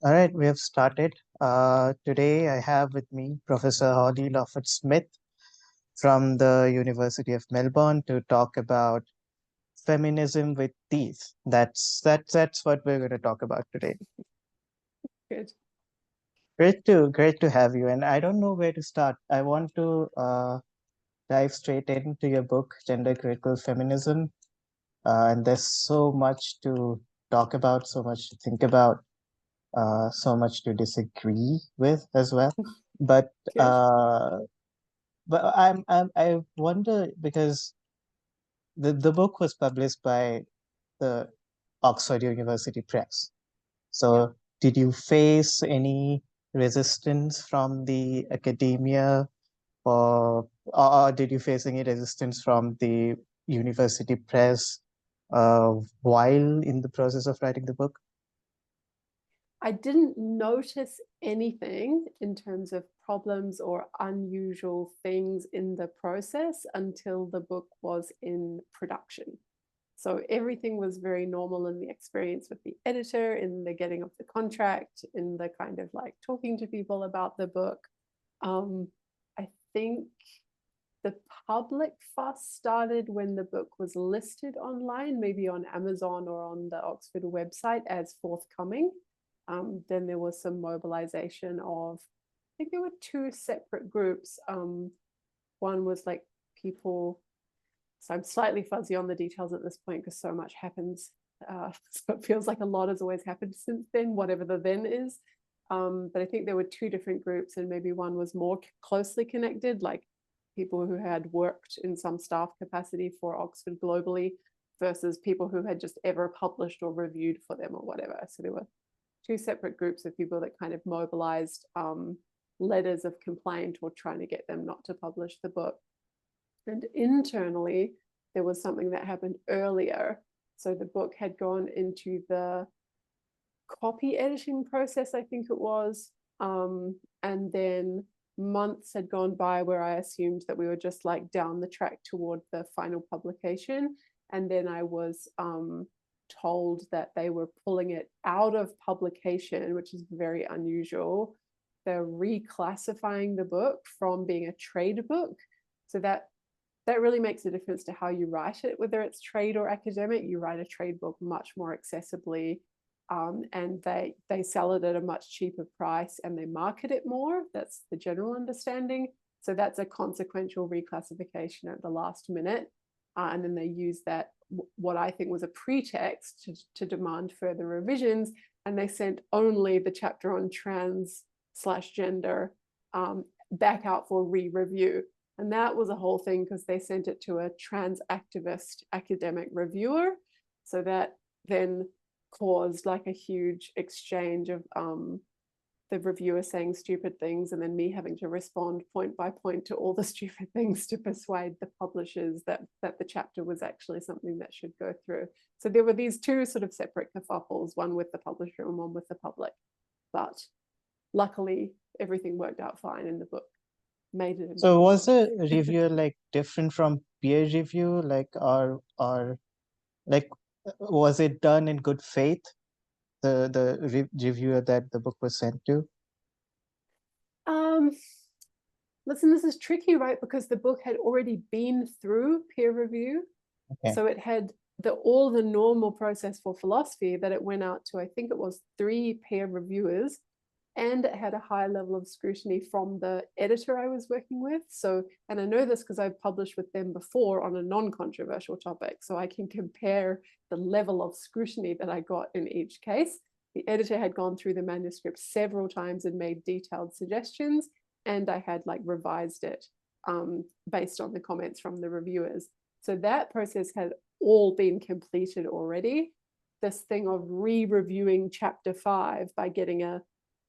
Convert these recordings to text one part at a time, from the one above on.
All right, we have started. Today I have with me Professor Holly Lawford-Smith from the University of Melbourne to talk about feminism with teeth. That's what we're going to talk about today. Good. Great to have you. And I don't know where to start. I want to dive straight into your book, Gender Critical Feminism. And there's so much to talk about, so much to think about, so much to disagree with as well. But Good. uh, but I wonder because the book was published by the Oxford University Press. Yeah. So did you face any resistance from the academia, or did you face any resistance from the university press while in the process of writing the book? I didn't notice anything in terms of problems or unusual things in the process until the book was in production. So everything was very normal in the experience with the editor, in the getting of the contract, in the kind of like talking to people about the book. I think the public fuss started when the book was listed online, maybe on Amazon or on the Oxford website as forthcoming. Then there was some mobilization of, I think there were two separate groups. One was like people, so I'm slightly fuzzy on the details at this point because so much happens. So it feels like a lot has always happened since then, whatever the then is. But I think there were two different groups, and maybe one was more closely connected, like people who had worked in some staff capacity for Oxford globally versus people who had just ever published or reviewed for them or whatever. So there were two separate groups of people that kind of mobilized letters of complaint or trying to get them not to publish the book. And internally, there was something that happened earlier. So the book had gone into the copy editing process, I think it was. And then months had gone by where I assumed that we were just like down the track toward the final publication. And then I was told that they were pulling it out of publication, which is very unusual. They're reclassifying the book from being a trade book. So that really makes a difference to how you write it, whether it's trade or academic. You write a trade book much more accessibly, and they sell it at a much cheaper price and they market it more. That's the general understanding. So that's a consequential reclassification at the last minute. And then they use that, what I think was a pretext to demand further revisions. And they sent only the chapter on trans/gender back out for re-review. And that was a whole thing because they sent it to a trans activist academic reviewer. So that then caused like a huge exchange of the reviewer saying stupid things and then me having to respond point by point to all the stupid things to persuade the publishers that the chapter was actually something that should go through. So there were these two sort of separate kerfuffles, one with the publisher and one with the public. But luckily, everything worked out fine in the book. Made it into So the was book. the review like different from peer review, like or like was it done in good faith? The reviewer that the book was sent to. Um, Listen, this is tricky, right? Because the book had already been through peer review. Okay. So it had all the normal process for philosophy that it went out to, I think it was 3 peer reviewers, and it had a high level of scrutiny from the editor I was working with. So, and I know this because I've published with them before on a non-controversial topic. So I can compare the level of scrutiny that I got in each case. The editor had gone through the manuscript several times and made detailed suggestions, and I had like revised it based on the comments from the reviewers. So that process had all been completed already. This thing of re-reviewing chapter 5 by getting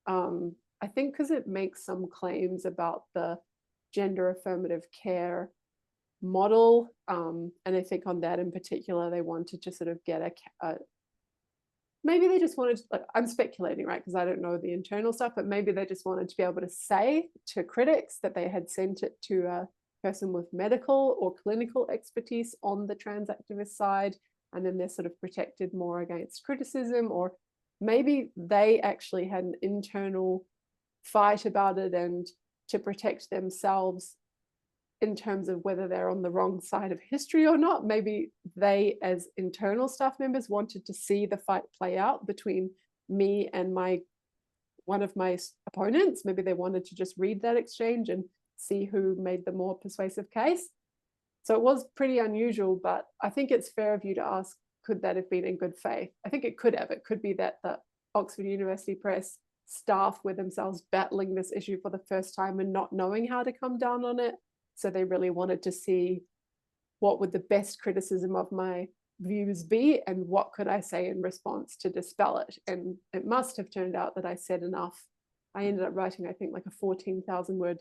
I think because it makes some claims about the gender affirmative care model. And I think on that in particular, they wanted to sort of get maybe they just wanted, like, I'm speculating, right? Because I don't know the internal stuff, but maybe they just wanted to be able to say to critics that they had sent it to a person with medical or clinical expertise on the trans activist side. And then they're sort of protected more against criticism, or maybe they actually had an internal fight about it, and to protect themselves in terms of whether they're on the wrong side of history or not. Maybe they, as internal staff members, wanted to see the fight play out between me and one of my opponents. Maybe they wanted to just read that exchange and see who made the more persuasive case. So it was pretty unusual, but I think it's fair of you to ask, could that have been in good faith? I think it could have. It could be that the Oxford University Press staff were themselves battling this issue for the first time and not knowing how to come down on it. So they really wanted to see what would the best criticism of my views be and what could I say in response to dispel it. And it must have turned out that I said enough. I ended up writing, I think, like a 14,000 word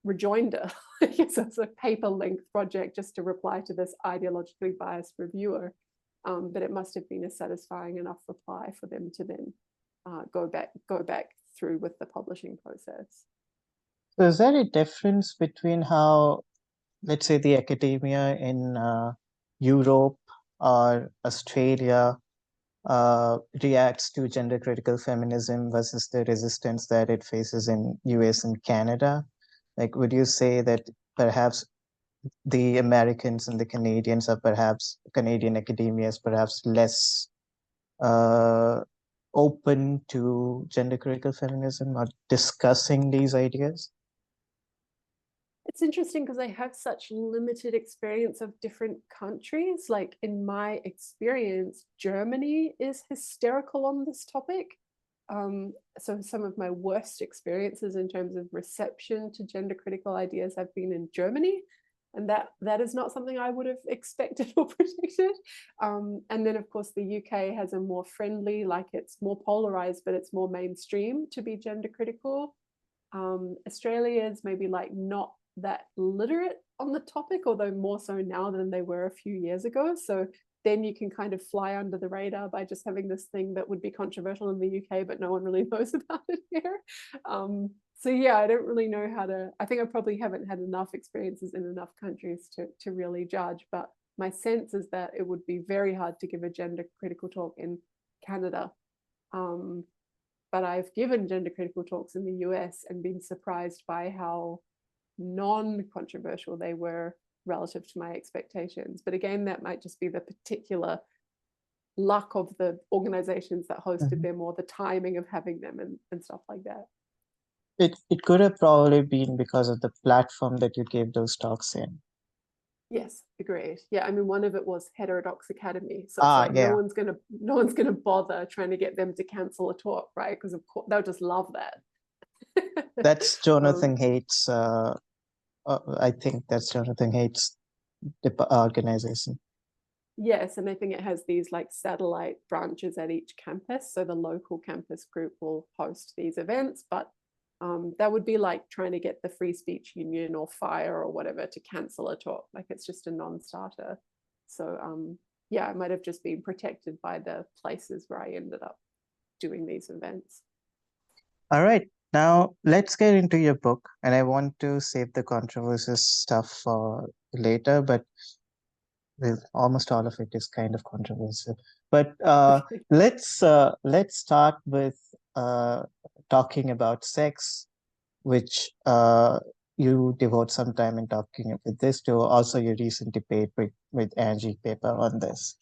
rejoinder. So it's a paper length project just to reply to this ideologically biased reviewer. But it must have been a satisfying enough reply for them to then go back through with the publishing process. So is there a difference between how, let's say, the academia in Europe or Australia reacts to gender critical feminism versus the resistance that it faces in US and Canada? Like, would you say that perhaps the Americans and the Canadians are perhaps, Canadian academia is perhaps less open to gender critical feminism or discussing these ideas? It's interesting because I have such limited experience of different countries. Like in my experience, Germany is hysterical on this topic. So some of my worst experiences in terms of reception to gender critical ideas have been in Germany. And that is not something I would have expected or predicted. And then, of course, the UK has a more friendly, like it's more polarized, but it's more mainstream to be gender critical. Australia is maybe like not that literate on the topic, although more so now than they were a few years ago. So then you can kind of fly under the radar by just having this thing that would be controversial in the UK, but no one really knows about it here. So yeah, I don't really know how to, I think I probably haven't had enough experiences in enough countries to really judge, but my sense is that it would be very hard to give a gender critical talk in Canada. But I've given gender critical talks in the US and been surprised by how non-controversial they were relative to my expectations. But again, that might just be the particular luck of the organizations that hosted them or the timing of having them and stuff like that. It could have probably been because of the platform that you gave those talks in. Yes, agreed. Yeah, I mean, one of it was Heterodox Academy, so it's like yeah. no one's gonna bother trying to get them to cancel a talk, right? Because of course they'll just love that. That's Jonathan Haidt's. I think that's Jonathan Haidt's organization. Yes, and I think it has these like satellite branches at each campus. So the local campus group will host these events, but that would be like trying to get the Free Speech Union or FIRE or whatever to cancel a talk. Like it's just a non-starter. So yeah, I might have just been protected by the places where I ended up doing these events. All right, now let's get into your book. And I want to save the controversial stuff for later, but almost all of it is kind of controversial. But let's start with talking about sex, which you devote some time in talking with this to. Also, your recent debate with Angie paper on this.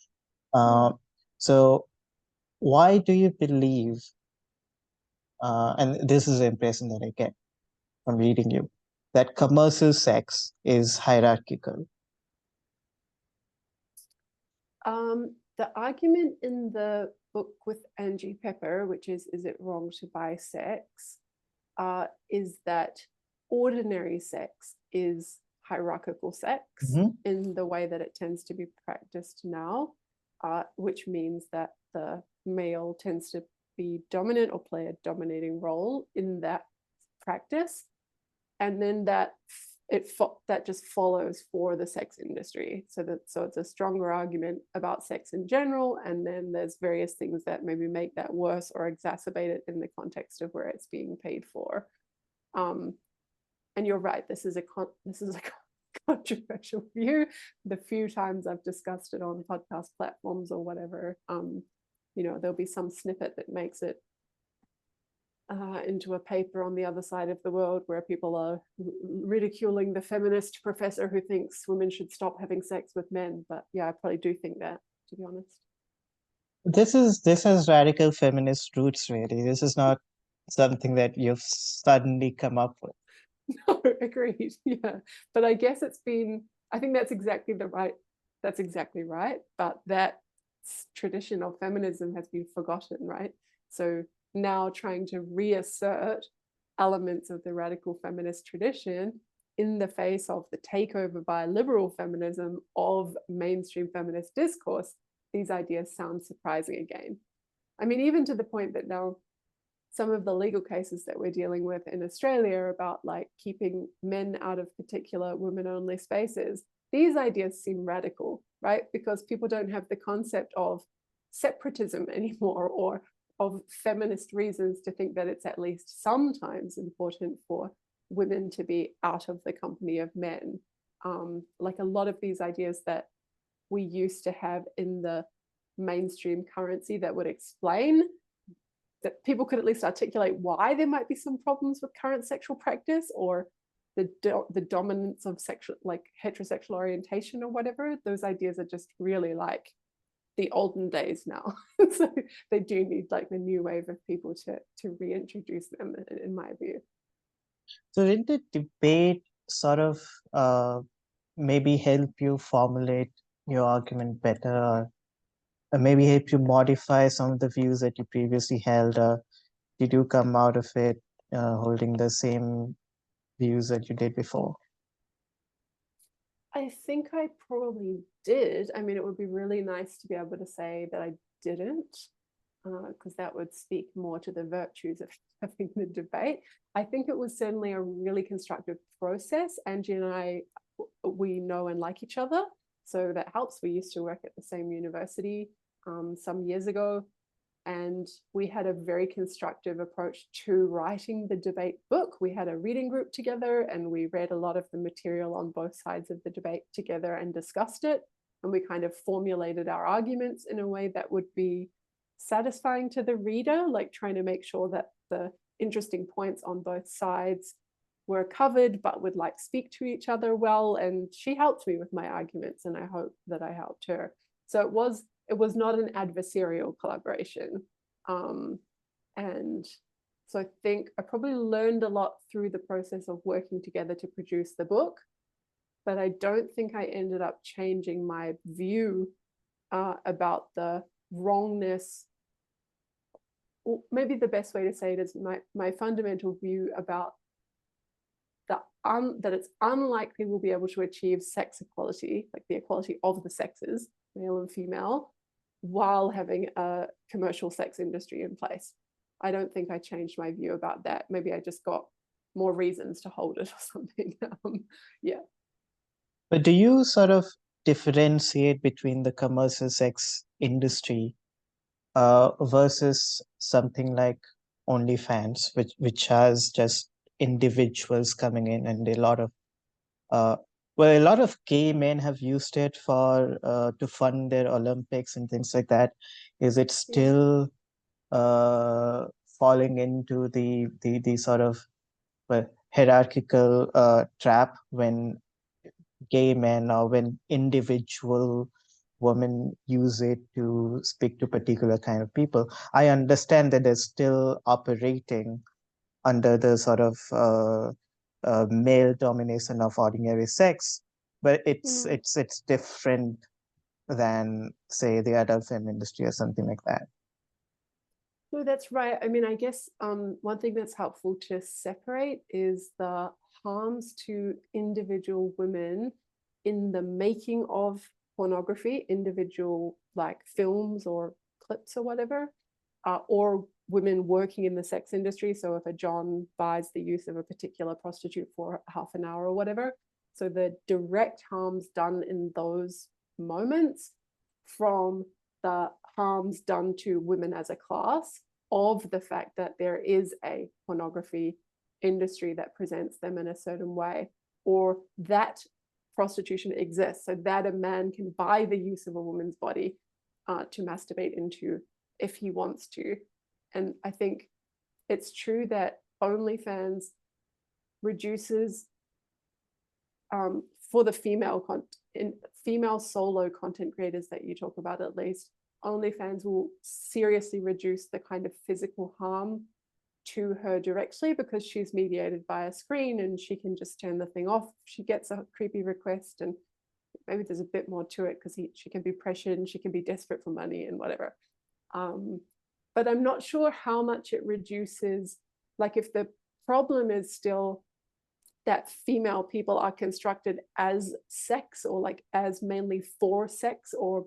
So why do you believe, and this is the impression that I get from reading you, that commercial sex is hierarchical? The argument in the book with Angie Pepper, which is it wrong to buy sex, is that ordinary sex is hierarchical sex in the way that it tends to be practiced now, which means that the male tends to be dominant or play a dominating role in that practice. And then that just follows for the sex industry. So it's a stronger argument about sex in general, and then there's various things that maybe make that worse or exacerbate it in the context of where it's being paid for. And you're right, this is a controversial view. The few times I've discussed it on podcast platforms or whatever, there'll be some snippet that makes it into a paper on the other side of the world where people are ridiculing the feminist professor who thinks women should stop having sex with men. But yeah, I probably do think that, to be honest. This has radical feminist roots, really. This is not something that you've suddenly come up with. No, agreed. Yeah. But I guess I think that's exactly right. But that tradition of feminism has been forgotten, right? So now trying to reassert elements of the radical feminist tradition in the face of the takeover by liberal feminism of mainstream feminist discourse, these ideas sound surprising again. I mean, even to the point that now some of the legal cases that we're dealing with in Australia about like keeping men out of particular women-only spaces, these ideas seem radical, right? Because people don't have the concept of separatism anymore, or of feminist reasons to think that it's at least sometimes important for women to be out of the company of men. Like a lot of these ideas that we used to have in the mainstream currency that would explain that people could at least articulate why there might be some problems with current sexual practice, or the dominance of sexual, like heterosexual orientation or whatever. Those ideas are just really like the olden days now. So they do need like the new wave of people to reintroduce them, in my view. So did the debate sort of maybe help you formulate your argument better, or maybe help you modify some of the views that you previously held? Did you come out of it holding the same views that you did before? I think I probably did. I mean, it would be really nice to be able to say that I didn't, because that would speak more to the virtues of having the debate. I think it was certainly a really constructive process. Angie and I, we know and like each other, so that helps. We used to work at the same university some years ago, and we had a very constructive approach to writing the debate book. We had a reading group together, and we read a lot of the material on both sides of the debate together and discussed it. And we kind of formulated our arguments in a way that would be satisfying to the reader, like trying to make sure that the interesting points on both sides were covered, but would like speak to each other well. And she helped me with my arguments, and I hope that I helped her. So it was not an adversarial collaboration. And so I think I probably learned a lot through the process of working together to produce the book, but I don't think I ended up changing my view about the wrongness. Or maybe the best way to say it is my fundamental view about that it's unlikely we'll be able to achieve sex equality, like the equality of the sexes, male and female, while having a commercial sex industry in place. I don't think I changed my view about that. Maybe I just got more reasons to hold it or something. Yeah. But do you sort of differentiate between the commercial sex industry versus something like OnlyFans, which has just individuals coming in, and a lot of a lot of gay men have used it for to fund their Olympics and things like that. Is it still falling into the sort of hierarchical trap when gay men or when individual women use it to speak to particular kind of people? I understand that they're still operating under the sort of male domination of ordinary sex, but it's different than, say, the adult film industry or something like that. No, that's right. I mean, I guess one thing that's helpful to separate is the harms to individual women in the making of pornography, individual like films or clips or whatever, or women working in the sex industry. So if a John buys the use of a particular prostitute for half an hour or whatever, so the direct harms done in those moments from the harms done to women as a class of the fact that there is a pornography industry that presents them in a certain way, or that prostitution exists so that a man can buy the use of a woman's body to masturbate into if he wants to. And I think it's true that OnlyFans reduces, for the female solo content creators that you talk about, at least, OnlyFans will seriously reduce the kind of physical harm to her directly, because she's mediated by a screen and she can just turn the thing off. She gets a creepy request, and maybe there's a bit more to it because she can be pressured and she can be desperate for money and whatever. But I'm not sure how much it reduces, like if the problem is still that female people are constructed as sex, or like as mainly for sex or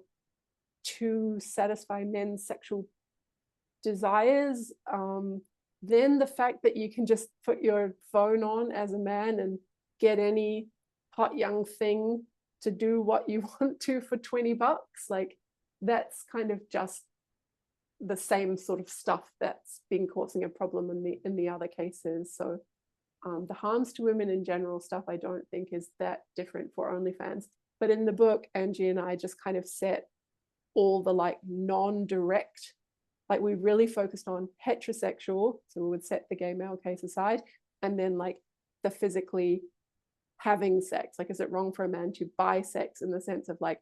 to satisfy men's sexual desires, then the fact that you can just put your phone on as a man and get any hot young thing to do what you want to for $20, like that's kind of just the same sort of stuff that's been causing a problem in the other cases. So the harms to women in general stuff, I don't think is that different for OnlyFans. But in the book, Angie and I just kind of set all the like non-direct, like we really focused on heterosexual, so we would set the gay male case aside, and then like the physically having sex, like is it wrong for a man to buy sex in the sense of like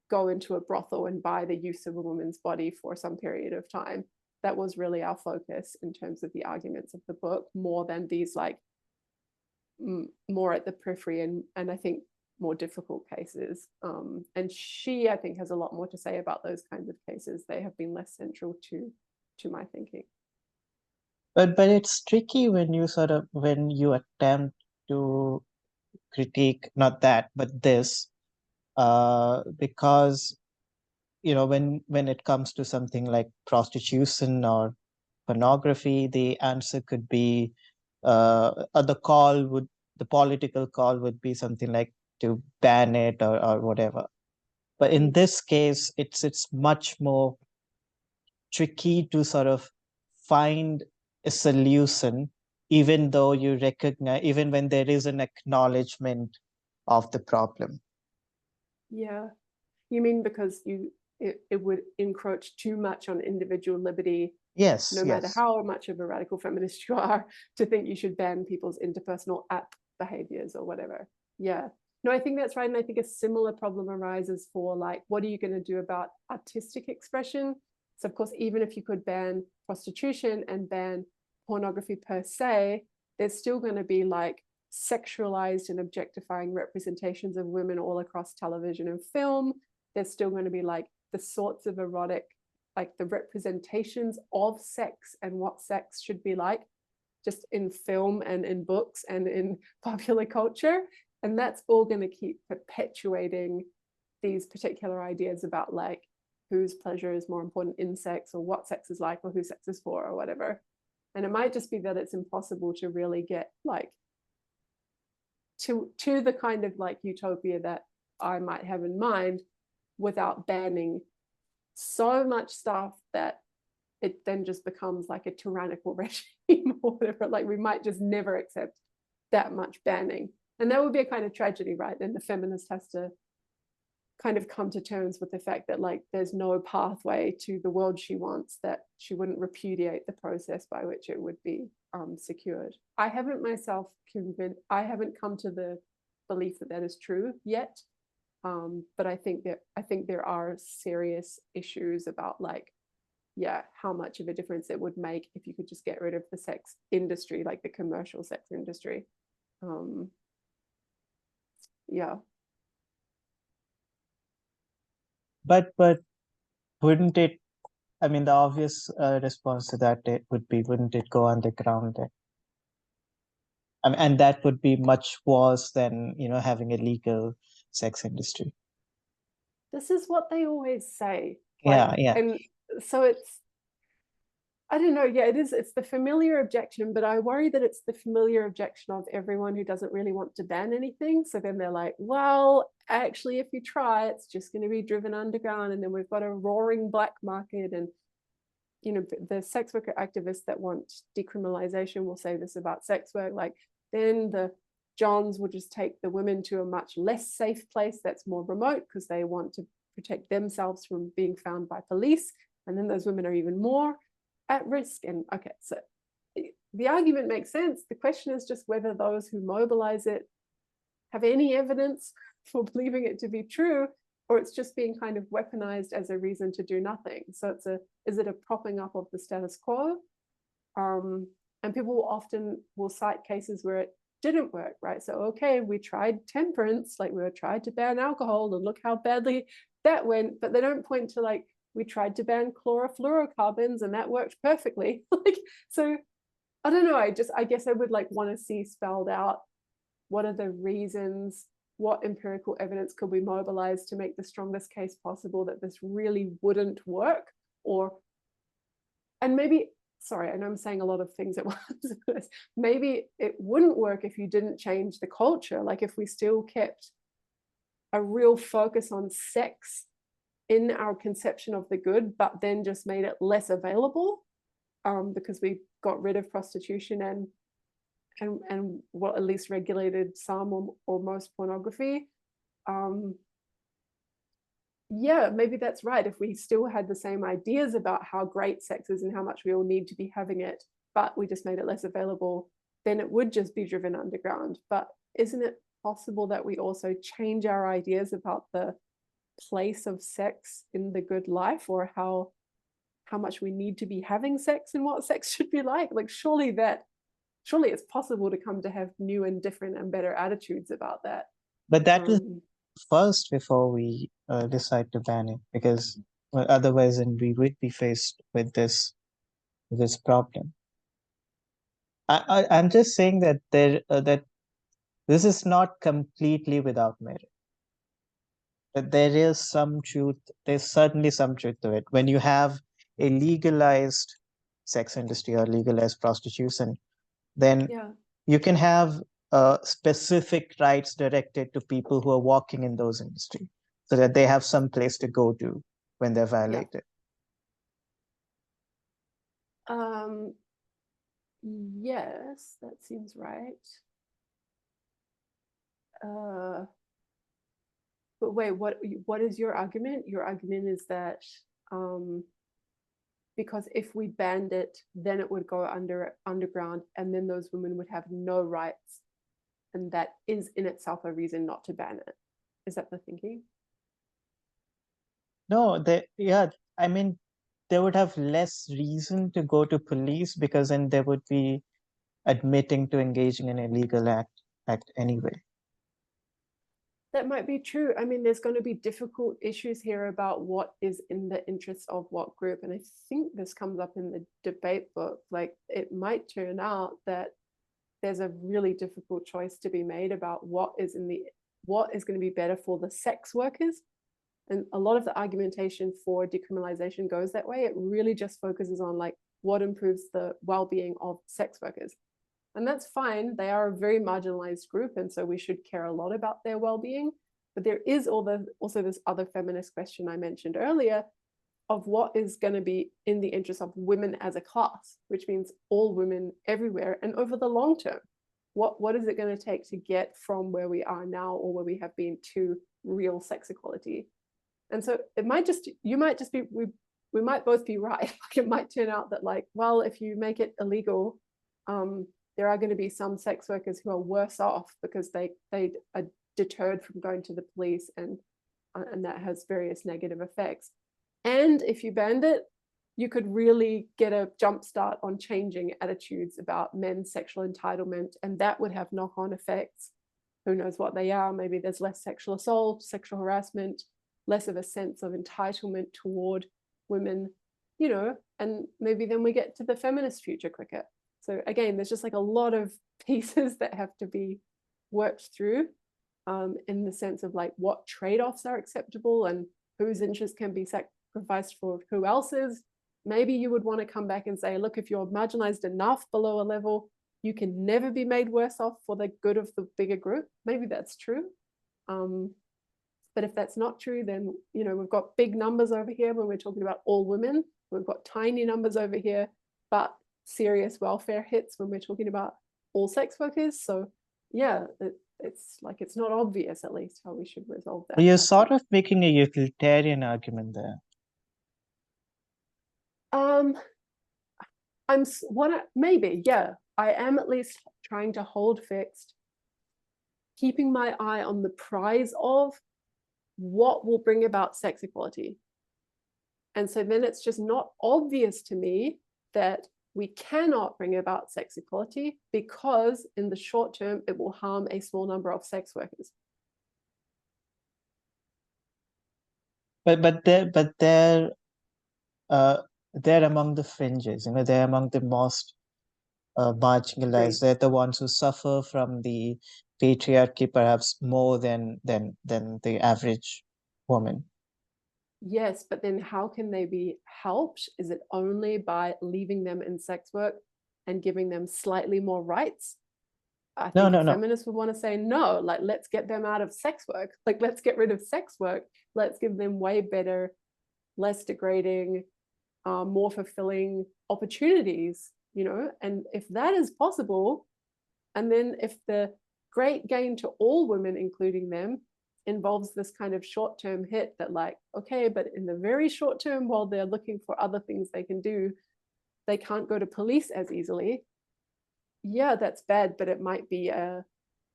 go into a brothel and buy the use of a woman's body for some period of time? That was really our focus in terms of the arguments of the book, more than these like more at the periphery and I think more difficult cases. And she, I think, has a lot more to say about those kinds of cases. They have been less central to my thinking. But it's tricky when you attempt to critique not that but this, because when it comes to something like prostitution or pornography, the answer could be the political call would be something like to ban it or whatever. But in this case, it's much more tricky to sort of find a solution, even though you recognize, even when there is an acknowledgement of the problem. Yeah. You mean because it would encroach too much on individual liberty, Yes, no matter how much of a radical feminist you are, to think you should ban people's interpersonal app behaviors or whatever. Yeah. No, I think that's right. And I think a similar problem arises for like, what are you going to do about artistic expression? So of course, even if you could ban prostitution and ban pornography per se, there's still going to be like sexualized and objectifying representations of women all across television and film. There's still going to be like the sorts of erotic, like the representations of sex and what sex should be like, just in film and in books and in popular culture. And that's all going to keep perpetuating these particular ideas about like whose pleasure is more important in sex, or what sex is like, or who sex is for, or whatever. And it might just be that it's impossible to really get like to the kind of like utopia that I might have in mind without banning so much stuff that it then just becomes like a tyrannical regime or whatever. Like we might just never accept that much banning. And that would be a kind of tragedy, right? Then the feminist has to kind of come to terms with the fact that like there's no pathway to the world she wants, that she wouldn't repudiate the process by which it would be secured. I haven't myself convinced, I haven't come to the belief that that is true yet. But I think there are serious issues about like, yeah, how much of a difference it would make if you could just get rid of the sex industry, like the commercial sex industry. Yeah. But wouldn't it, I mean, the obvious response to that would be, wouldn't it go underground then? And that would be much worse than, having a legal sex industry. This is what they always say. Like, yeah. And so it's, I don't know. Yeah, it's the familiar objection, but I worry that it's the familiar objection of everyone who doesn't really want to ban anything. So then they're like, well, actually, if you try, it's just going to be driven underground. And then we've got a roaring black market. And, the sex worker activists that want decriminalization will say this about sex work. Like, then the Johns will just take the women to a much less safe place that's more remote because they want to protect themselves from being found by police. and then those women are even more at risk. And okay, so the argument makes sense. The question is just whether those who mobilize it have any evidence for believing it to be true, or it's just being kind of weaponized as a reason to do nothing. So is it a propping up of the status quo? And people often will cite cases where it didn't work, right? So, okay, we tried temperance, like we tried to ban alcohol, and look how badly that went, but they don't point to like, we tried to ban chlorofluorocarbons and that worked perfectly. Like, so I don't know, I guess I would like want to see spelled out what are the reasons, what empirical evidence could we mobilize to make the strongest case possible that this really wouldn't work, and maybe, sorry, I know I'm saying a lot of things at once. Maybe it wouldn't work if you didn't change the culture. Like if we still kept a real focus on sex in our conception of the good, but then just made it less available, because we got rid of prostitution and well, at least regulated some or most pornography. Yeah, maybe that's right. If we still had the same ideas about how great sex is and how much we all need to be having it, but we just made it less available, then it would just be driven underground. But isn't it possible that we also change our ideas about the place of sex in the good life, or how much we need to be having sex and what sex should be like? Like surely it's possible to come to have new and different and better attitudes about that. But that is first before we decide to ban it, because otherwise then we would be faced with this problem. I'm just saying that that this is not completely without merit. That there is some truth. There's certainly some truth to it. When you have a legalized sex industry or legalized prostitution, then you can have specific rights directed to people who are working in those industries, so that they have some place to go to when they're violated. Yes, that seems right. But wait, what is your argument? Your argument is that because if we banned it, then it would go underground, and then those women would have no rights, and that is in itself a reason not to ban it. Is that the thinking? No, I mean, they would have less reason to go to police, because then they would be admitting to engaging in an illegal act anyway. That might be true. I mean, there's going to be difficult issues here about what is in the interest of what group. And I think this comes up in the debate book. Like, it might turn out that there's a really difficult choice to be made about what is going to be better for the sex workers. And a lot of the argumentation for decriminalization goes that way. It really just focuses on like what improves the well-being of sex workers. And that's fine. They are a very marginalized group, and so we should care a lot about their well-being. But there is also this other feminist question I mentioned earlier of what is going to be in the interest of women as a class, which means all women everywhere and over the long term. What is it going to take to get from where we are now or where we have been to real sex equality? And so we might both be right. Like, it might turn out that like, well, if you make it illegal, there are going to be some sex workers who are worse off because they are deterred from going to the police, and that has various negative effects. And if you banned it, you could really get a jump start on changing attitudes about men's sexual entitlement, and that would have knock-on effects. Who knows what they are? Maybe there's less sexual assault, sexual harassment, less of a sense of entitlement toward women, and maybe then we get to the feminist future quicker. So again, there's just like a lot of pieces that have to be worked through in the sense of like what trade-offs are acceptable and whose interests can be sacrificed for who else's. Maybe you would want to come back and say, look, if you're marginalized enough below a level, you can never be made worse off for the good of the bigger group. Maybe that's true. But if that's not true, then, we've got big numbers over here when we're talking about all women. We've got tiny numbers over here, but serious welfare hits when we're talking about all sex workers. So yeah, it's not obvious, at least, how we should resolve that. You're sort of making a utilitarian argument there. Maybe, yeah, I am at least trying to hold fixed, keeping my eye on the prize of what will bring about sex equality. And so then it's just not obvious to me that we cannot bring about sex equality because in the short term, it will harm a small number of sex workers. But they're among the fringes, they're among the most marginalized. Agreed. They're the ones who suffer from the patriarchy perhaps more than the average woman. Yes, but then how can they be helped? Is it only by leaving them in sex work and giving them slightly more rights? I No, think no, a no. feminist would want to say, no, like, let's get them out of sex work. Like, let's get rid of sex work. Let's give them way better, less degrading, more fulfilling opportunities, And if that is possible, and then if the great gain to all women, including them, involves this kind of short-term hit that like, okay, but in the very short term, while they're looking for other things they can do, they can't go to police as easily. Yeah, that's bad, but it might be a,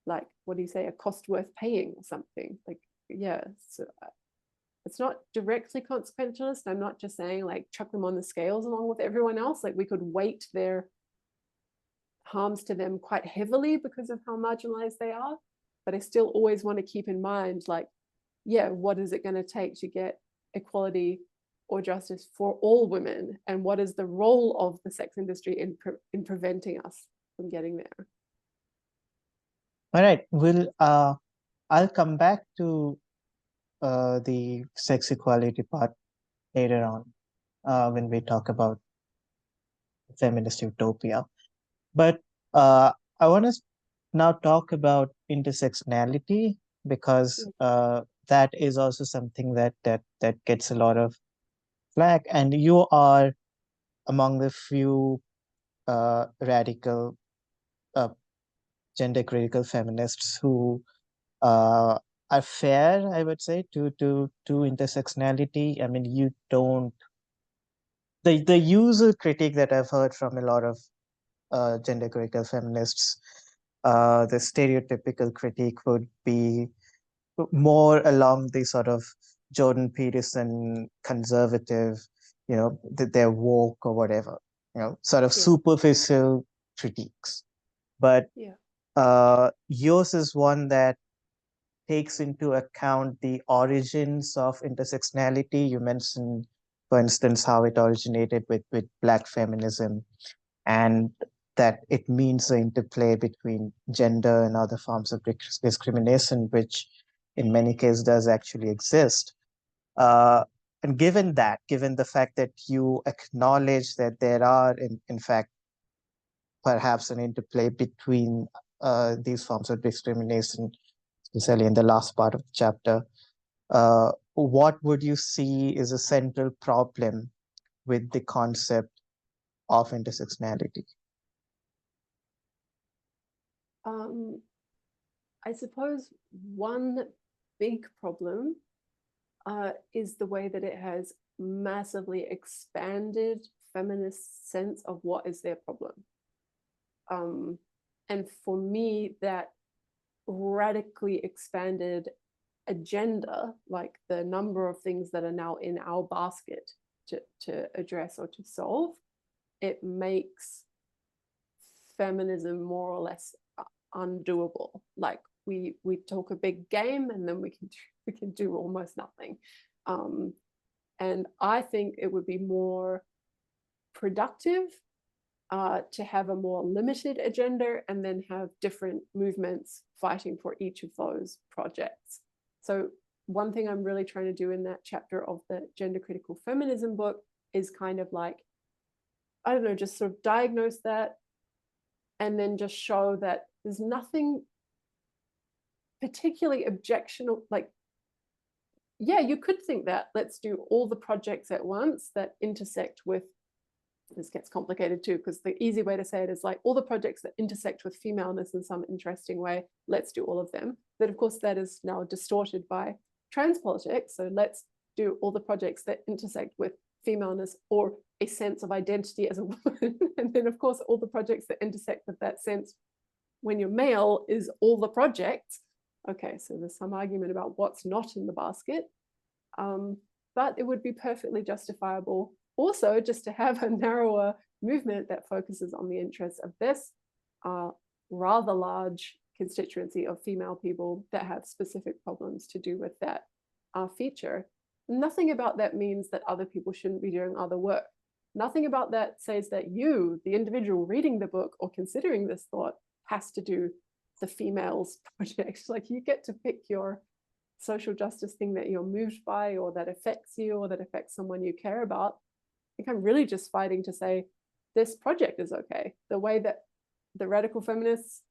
like, what do you say, a cost worth paying or something. Like, yeah, so it's not directly consequentialist. I'm not just saying like chuck them on the scales along with everyone else. Like we could weight their harms to them quite heavily because of how marginalized they are. But I still always want to keep in mind, like, yeah, what is it going to take to get equality or justice for all women? And what is the role of the sex industry in preventing us from getting there? All right, I'll come back to the sex equality part later on when we talk about feminist utopia. But I want to now talk about intersectionality because that is also something that gets a lot of flack, and you are among the few radical uh, gender critical feminists who uh, are fair, I would say, to intersectionality. I mean, you don't the usual critique that I've heard from a lot of gender critical feminists, the stereotypical critique would be more along the sort of Jordan Peterson conservative, that they're woke or whatever, sort of superficial critiques. But yours is one that takes into account the origins of intersectionality. You mentioned, for instance, how it originated with Black feminism, and that it means the interplay between gender and other forms of discrimination, which in many cases does actually exist. And given the fact that you acknowledge that there are, in fact, perhaps an interplay between these forms of discrimination, especially in the last part of the chapter, what would you see is a central problem with the concept of intersectionality? I suppose one big problem is the way that it has massively expanded feminist sense of what is their problem. And for me, that radically expanded agenda, like the number of things that are now in our basket to address or to solve, it makes feminism more or less undoable. Like we talk a big game and then we can do almost nothing. And I think it would be more productive to have a more limited agenda and then have different movements fighting for each of those projects. So one thing I'm really trying to do in that chapter of the gender critical feminism book is kind of like, I don't know, just sort of diagnose that and then just show that there's nothing particularly objectionable. Like, yeah, you could think that let's do all the projects at once that intersect with, this gets complicated too, because the easy way to say it is like all the projects that intersect with femaleness in some interesting way, let's do all of them. But of course, that is now distorted by trans politics. So let's do all the projects that intersect with femaleness or a sense of identity as a woman. And then, of course, all the projects that intersect with that sense when you're male is all the projects. Okay, so there's some argument about what's not in the basket. But it would be perfectly justifiable also just to have a narrower movement that focuses on the interests of this rather large constituency of female people that have specific problems to do with that feature. Nothing about that means that other people shouldn't be doing other work. Nothing about that says that you, the individual reading the book or considering this thought, has to do the females project. Like, you get to pick your social justice thing that you're moved by, or that affects you, or that affects someone you care about. I think I'm really just fighting to say this project is okay. The way that the radical feminists,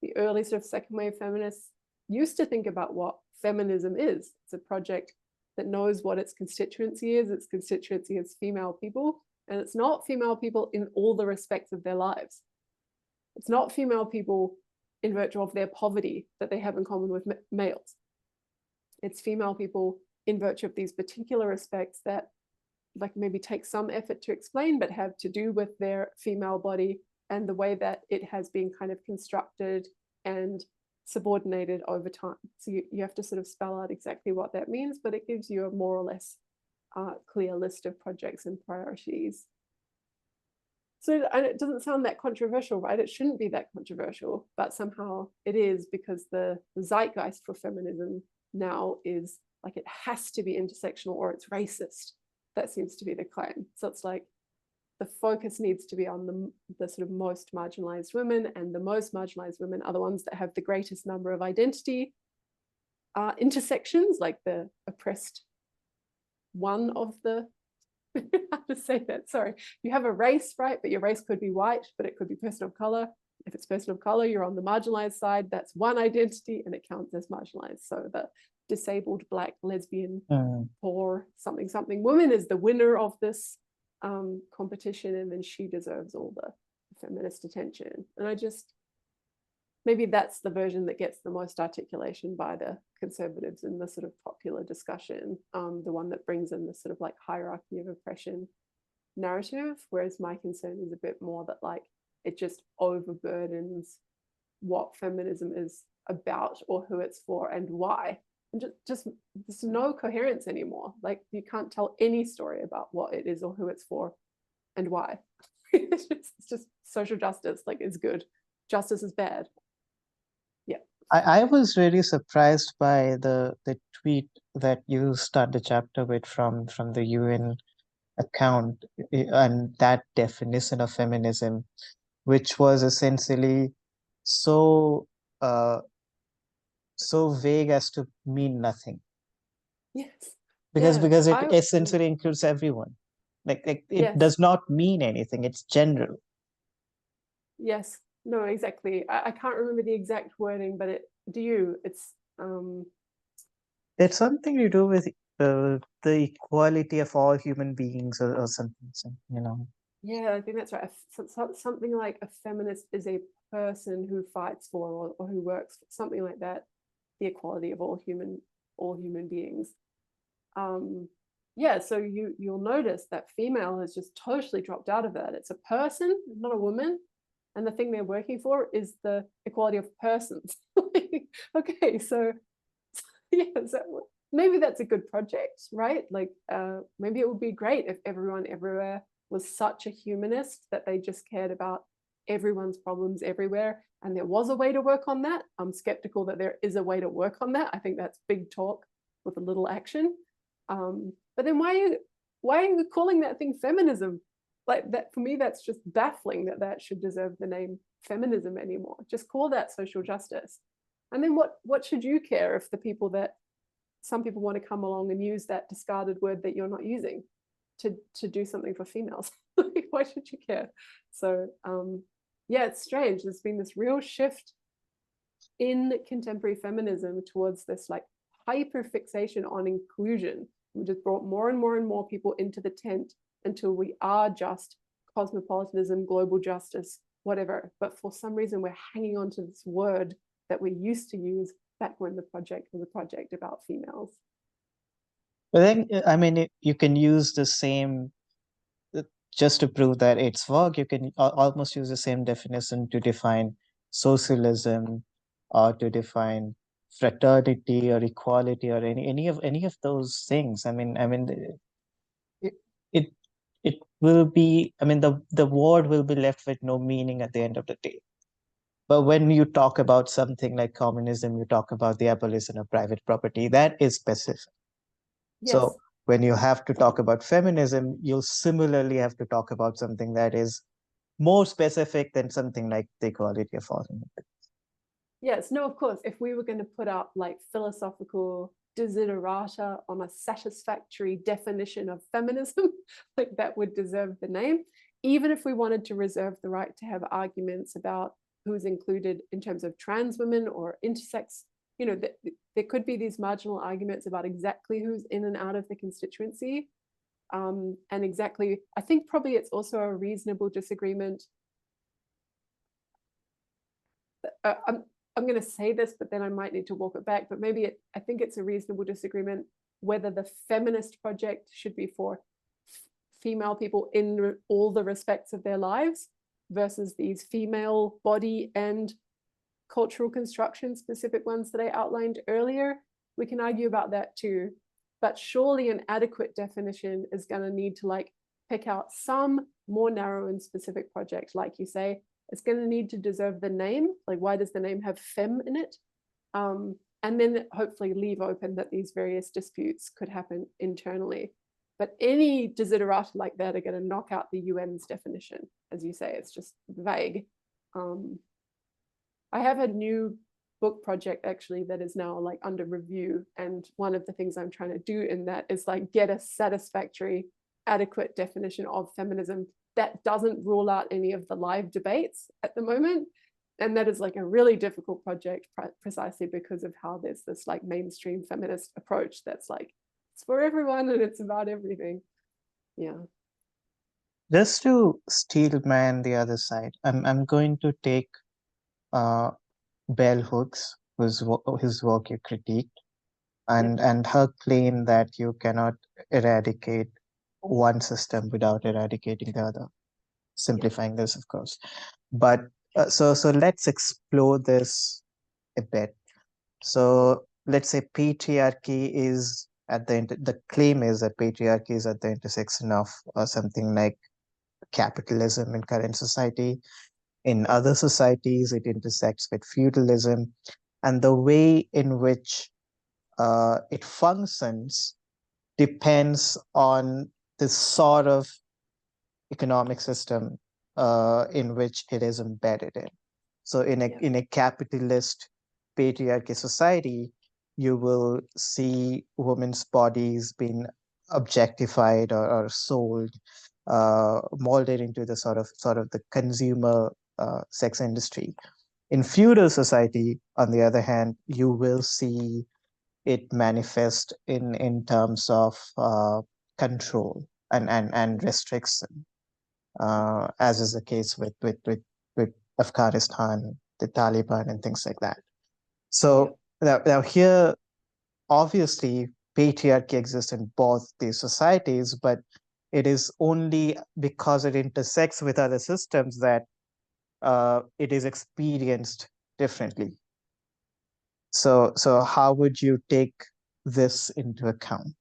the early sort of second wave feminists, used to think about what feminism is. It's a project that knows what its constituency is. Its constituency is female people, and it's not female people in all the respects of their lives. It's not female people in virtue of their poverty that they have in common with males. It's female people in virtue of these particular respects that, like, maybe take some effort to explain, but have to do with their female body and the way that it has been kind of constructed and subordinated over time. So you have to sort of spell out exactly what that means, but it gives you a more or less clear list of projects and priorities. So it doesn't sound that controversial, right? It shouldn't be that controversial, but somehow it is, because the zeitgeist for feminism now is like, it has to be intersectional or it's racist. That seems to be the claim. So it's like the focus needs to be on the sort of most marginalized women, and the most marginalized women are the ones that have the greatest number of identity intersections, like the oppressed one of the how to say that, sorry, you have a race, right? But your race could be white, but it could be person of color. If it's person of color, you're on the marginalized side. That's one identity and it counts as marginalized. So the disabled, black, lesbian, poor, something woman is the winner of this competition, and then she deserves all the feminist attention. And I just, maybe that's the version that gets the most articulation by the conservatives in the sort of popular discussion, the one that brings in the sort of like hierarchy of oppression narrative, whereas my concern is a bit more that, like, it just overburdens what feminism is about or who it's for and why. And just there's no coherence anymore. Like, you can't tell any story about what it is or who it's for and why. It's just social justice, like, is good. Justice is bad. Yeah. I was really surprised by the tweet that you start the chapter with from the UN account, and that definition of feminism, which was essentially so so vague as to mean nothing. Yes. Because it I essentially includes everyone. Like it yes. does not mean anything. It's general. Yes. No, exactly. I can't remember the exact wording, but it's something to do with the equality of all human beings, or something, you know. yeah, I think that's right. Something like a feminist is a person who fights for or who works for, something like that, the equality of all human beings. Yeah, so you'll notice that female has just totally dropped out of that. It's a person, not a woman, and the thing they're working for is the equality of persons. Okay, so yeah, so maybe that's a good project, right? Like, maybe it would be great if everyone everywhere was such a humanist that they just cared about everyone's problems everywhere, and there was a way to work on that. I'm skeptical that there is a way to work on that. I think that's big talk with a little action. But then why are you calling that thing feminism? Like, that, for me, that's just baffling that should deserve the name feminism anymore. Just call that social justice. And then what should you care if the people that some people want to come along and use that discarded word that you're not using to do something for females? Why should you care? So yeah, it's strange. There's been this real shift in contemporary feminism towards this like hyper fixation on inclusion. We just brought more and more and more people into the tent until we are just cosmopolitanism, global justice, whatever. But for some reason, we're hanging on to this word that we used to use back when the project was a project about females. But then, I mean, you can use the just to prove that it's work, you can almost use the same definition to define socialism or to define fraternity or equality or any of those things. It it, it will be, the word will be left with no meaning at the end of the day. But when you talk about something like communism, you talk about the abolition of private property, that is specific. Yes. So when you have to talk about feminism, you'll similarly have to talk about something that is more specific than something like the equality of all human beings. Yes, no, of course. If we were going to put up like philosophical desiderata on a satisfactory definition of feminism, like that would deserve the name. Even if we wanted to reserve the right to have arguments about who's included in terms of trans women or intersex, there could be these marginal arguments about exactly who's in and out of the constituency. And exactly, I think probably it's also a reasonable disagreement. I'm going to say this, but then I might need to walk it back. But I think it's a reasonable disagreement whether the feminist project should be for female people in all the respects of their lives versus these female body and cultural construction specific ones that I outlined earlier. We can argue about that too. But surely an adequate definition is going to need to pick out some more narrow and specific project, like you say. It's going to need to deserve the name. Like, why does the name have fem in it? And then hopefully leave open that these various disputes could happen internally. But any desiderata like that are going to knock out the UN's definition. As you say, it's just vague. I have a new book project actually that is now under review. And one of the things I'm trying to do in that is get a satisfactory, adequate definition of feminism that doesn't rule out any of the live debates at the moment. And that is a really difficult project precisely because of how there's this mainstream feminist approach that's it's for everyone and it's about everything. Yeah. Just to steel man the other side, I'm going to take Bell Hooks, his work you critiqued, and her claim that you cannot eradicate one system without eradicating the other. Simplifying this, of course. But so let's explore this a bit. So let's say patriarchy is at the claim is that patriarchy is at the intersection of something like capitalism in current society. In other societies, it intersects with feudalism, and the way in which it functions depends on the sort of economic system in which it is embedded in. So in a capitalist patriarchy society, you will see women's bodies being objectified or sold, molded into the sort of the consumer sex industry. In feudal society, on the other hand, you will see it manifest in terms of control and restriction, as is the case with Afghanistan, the Taliban, and things like that. So now here, obviously, patriarchy exists in both these societies, but it is only because it intersects with other systems that it is experienced differently. So how would you take this into account?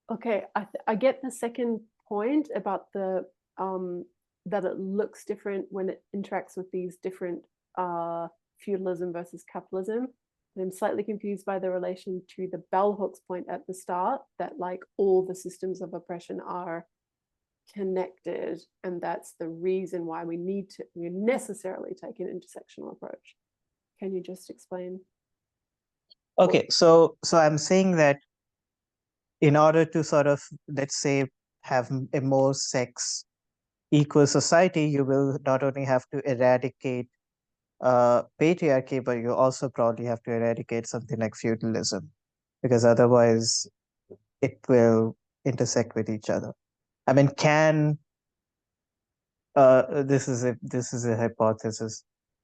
Okay, I get the second point about the that it looks different when it interacts with these different feudalism versus capitalism. And I'm slightly confused by the relation to the bell hooks point at the start that all the systems of oppression are connected, and that's the reason why we necessarily take an intersectional approach. Can you just explain? Okay, so I'm saying that in order to sort of, let's say, have a more sex equal society, you will not only have to eradicate patriarchy, but you also probably have to eradicate something like feudalism, because otherwise it will intersect with each other. I mean, this is a hypothesis,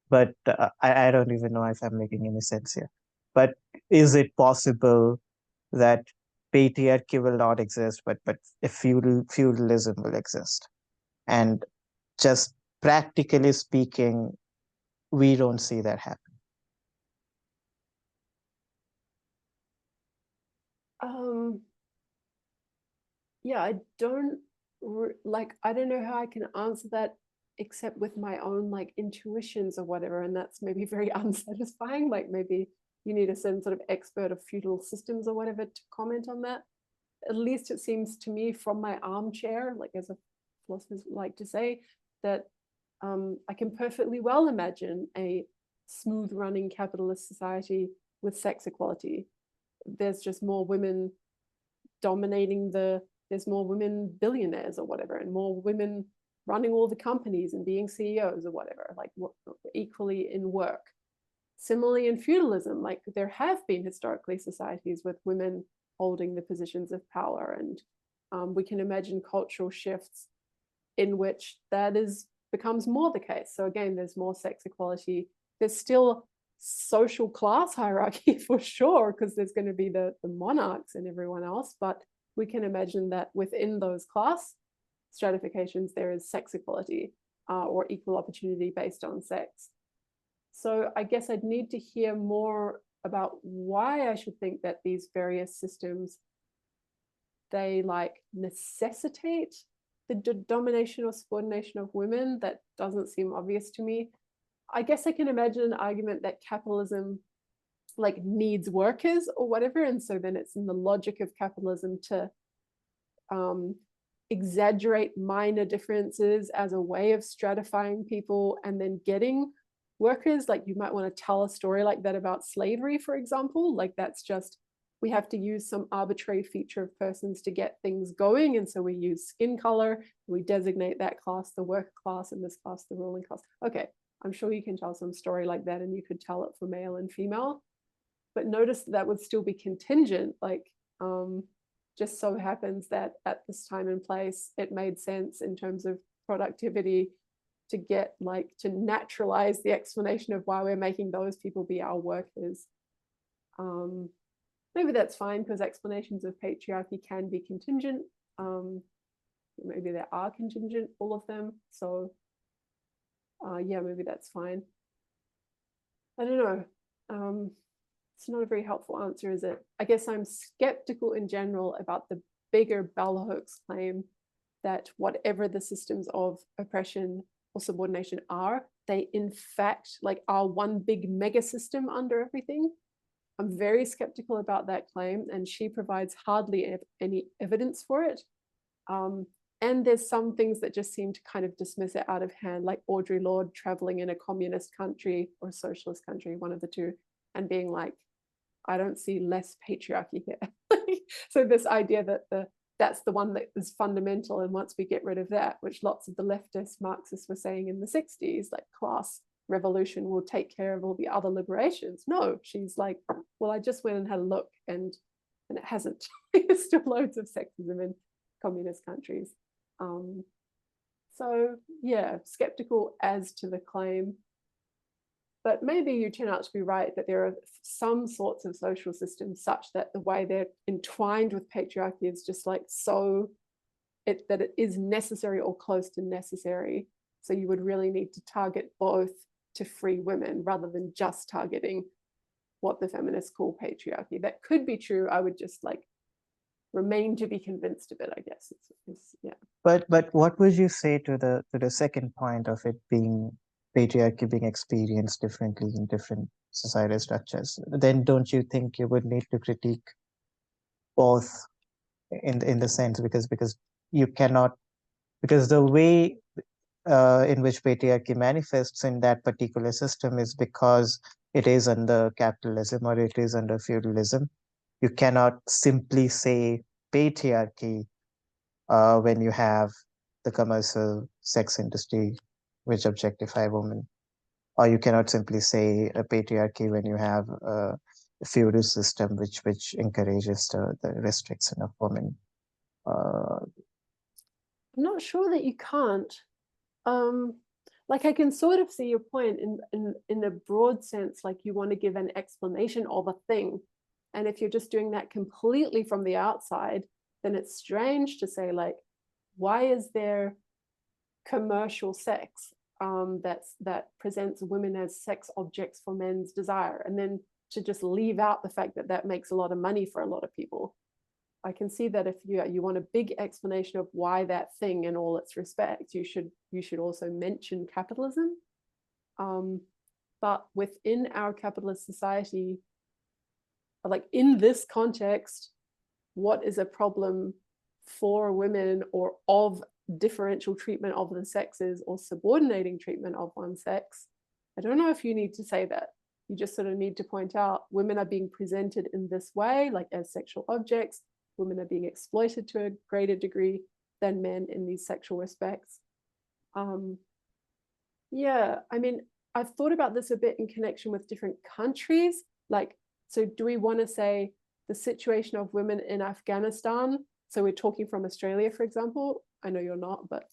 but I don't even know if I'm making any sense here. But is it possible that patriarchy will not exist, but a feudalism will exist. And just practically speaking, we don't see that happen. Yeah, I don't know how I can answer that except with my own like intuitions or whatever, and that's maybe very unsatisfying. Like maybe you need a certain sort of expert of feudal systems or whatever to comment on that. At least it seems to me from my armchair, like as a philosophers like to say, that I can perfectly well imagine a smooth running capitalist society with sex equality. There's just more women dominating there's more women billionaires or whatever, and more women running all the companies and being CEOs or whatever, like equally in work. Similarly, in feudalism, like there have been historically societies with women holding the positions of power, and we can imagine cultural shifts in which that becomes more the case. So again, there's more sex equality. There's still social class hierarchy for sure, because there's going to be the monarchs and everyone else, but we can imagine that within those class stratifications, there is sex equality or equal opportunity based on sex. So I guess I'd need to hear more about why I should think that these various systems, they like necessitate the domination or subordination of women. That doesn't seem obvious to me. I guess I can imagine an argument that capitalism like needs workers or whatever, and so then it's in the logic of capitalism to exaggerate minor differences as a way of stratifying people and then getting workers. Like you might want to tell a story like that about slavery, for example. Like that's just, we have to use some arbitrary feature of persons to get things going, and so we use skin color, we designate that class the worker class and this class the ruling class. Okay, I'm sure you can tell some story like that, and you could tell it for male and female, but notice that would still be contingent. Like just so happens that at this time and place, it made sense in terms of productivity to get like to naturalize the explanation of why we're making those people be our workers. Maybe that's fine, because explanations of patriarchy can be contingent. Maybe they are contingent, all of them. So yeah, maybe that's fine. I don't know. It's not a very helpful answer, is it? I guess I'm skeptical in general about the bigger bell hooks claim that whatever the systems of oppression or subordination are, they in fact like are one big mega system under everything. I'm very skeptical about that claim, and she provides hardly any evidence for it. And there's some things that just seem to kind of dismiss it out of hand, like Audre Lorde traveling in a communist country or a socialist country, one of the two, and being like, I don't see less patriarchy here. So this idea that that's the one that is fundamental, and once we get rid of that, which lots of the leftist Marxists were saying in the 60s, like class revolution will take care of all the other liberations. No, she's like, well, I just went and had a look, and it hasn't. There's still loads of sexism in communist countries. So yeah, skeptical as to the claim. But maybe you turn out to be right, that there are some sorts of social systems such that the way they're entwined with patriarchy is just like so that it is necessary or close to necessary. So you would really need to target both to free women rather than just targeting what the feminists call patriarchy. That could be true. I would just like remain to be convinced of it, I guess. Yeah. But what would you say to the second point of it being patriarchy being experienced differently in different societal structures? Then don't you think you would need to critique both in the sense, because you cannot, because the way in which patriarchy manifests in that particular system is because it is under capitalism or it is under feudalism. You cannot simply say patriarchy when you have the commercial sex industry which objectify women, or you cannot simply say a patriarchy when you have a feudal system which encourages the restriction of women. I'm not sure that you can't. Like I can sort of see your point in a broad sense, like you want to give an explanation of a thing. And if you're just doing that completely from the outside, then it's strange to say, like, why is there commercial sex that presents women as sex objects for men's desire, and then to just leave out the fact that that makes a lot of money for a lot of people? I can see that if you want a big explanation of why that thing in all its respects, you should also mention capitalism. But within our capitalist society, like in this context, what is a problem for women, or of differential treatment of the sexes, or subordinating treatment of one sex? I don't know if you need to say that. You just sort of need to point out women are being presented in this way, like as sexual objects. Women are being exploited to a greater degree than men in these sexual respects. Yeah, I mean, I've thought about this a bit in connection with different countries. Like, so do we want to say the situation of women in Afghanistan? So we're talking from Australia, for example. I know you're not, but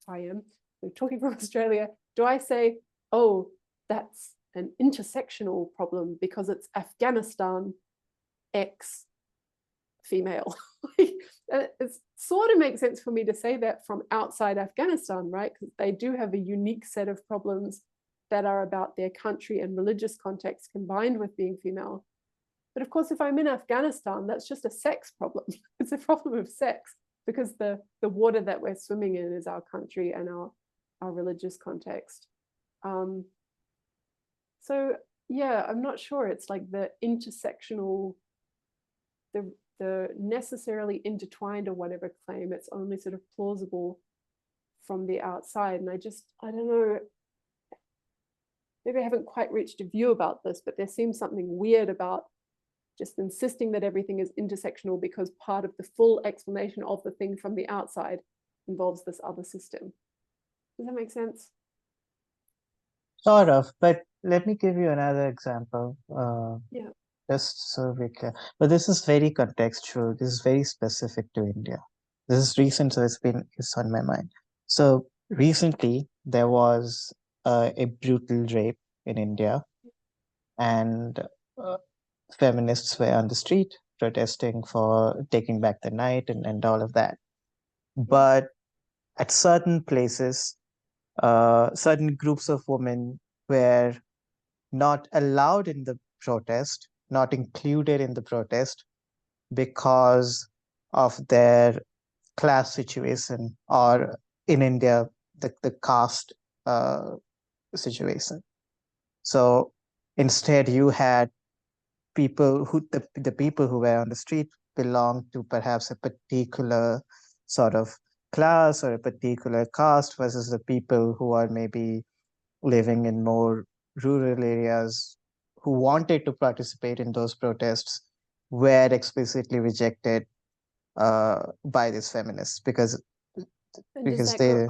I am. We're talking from Australia. Do I say, oh, that's an intersectional problem because it's Afghanistan X female? It sort of makes sense for me to say that from outside Afghanistan, right? Because they do have a unique set of problems that are about their country and religious context combined with being female. But of course, if I'm in Afghanistan, that's just a sex problem. It's a problem of sex, because the water that we're swimming in is our country and our religious context. So yeah, I'm not sure. It's like the intersectional, the necessarily intertwined or whatever claim. It's only sort of plausible from the outside. And I don't know, maybe I haven't quite reached a view about this, but there seems something weird about just insisting that everything is intersectional, because part of the full explanation of the thing from the outside involves this other system. Does that make sense? Sort of, but let me give you another example. Yeah. Just so we're clear. But this is very contextual. This is very specific to India. This is recent, so it's on my mind. So recently there was a brutal rape in India, and feminists were on the street protesting for taking back the night and all of that. But at certain places, certain groups of women were not allowed in the protest, not included in the protest because of their class situation, or in India, the caste situation. So instead, you had people the people who were on the street belonged to perhaps a particular sort of class or a particular caste, versus the people who are maybe living in more rural areas who wanted to participate in those protests were explicitly rejected by these feminists because And because they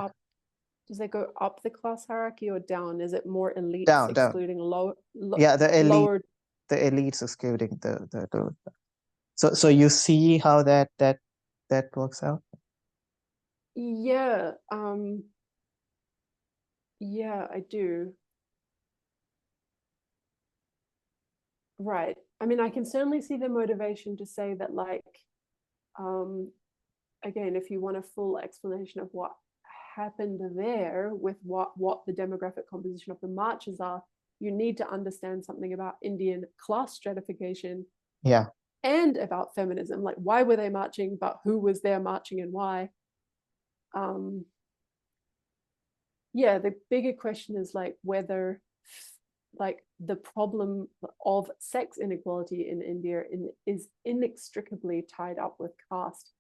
does that go up the class hierarchy or down? Is it more elites down excluding yeah, lower? the elites excluding the so you see how that works out. Yeah, yeah, I do. Right. I mean, I can certainly see the motivation to say that, like, again, if you want a full explanation of what happened there with what the demographic composition of the marches are, you need to understand something about Indian class stratification Yeah. and about feminism. Like, why were they marching, but who was there marching and why? Yeah, the bigger question is like whether like the problem of sex inequality in India is inextricably tied up with caste.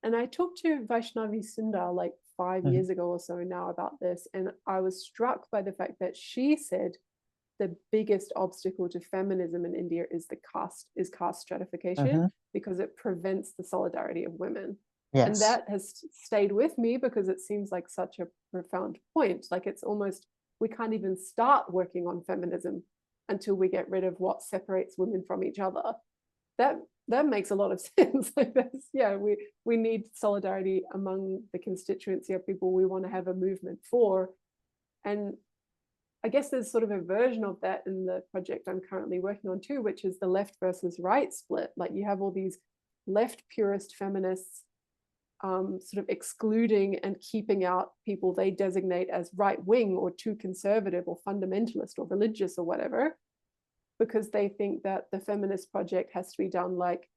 And I talked to Vaishnavi Sundar like 5 years ago or so now about this, and I was struck by the fact that she said the biggest obstacle to feminism in India is caste stratification, because it prevents the solidarity of women. Yes. And that has stayed with me because it seems like such a profound point. Like, it's almost, we can't even start working on feminism until we get rid of what separates women from each other. That makes a lot of sense. Like, that's, yeah, we need solidarity among the constituency of people we want to have a movement for. And I guess there's sort of a version of that in the project I'm currently working on too, which is the left versus right split. Like you have all these left purist feminists sort of excluding and keeping out people they designate as right wing or too conservative or fundamentalist or religious or whatever, because they think that the feminist project has to be done like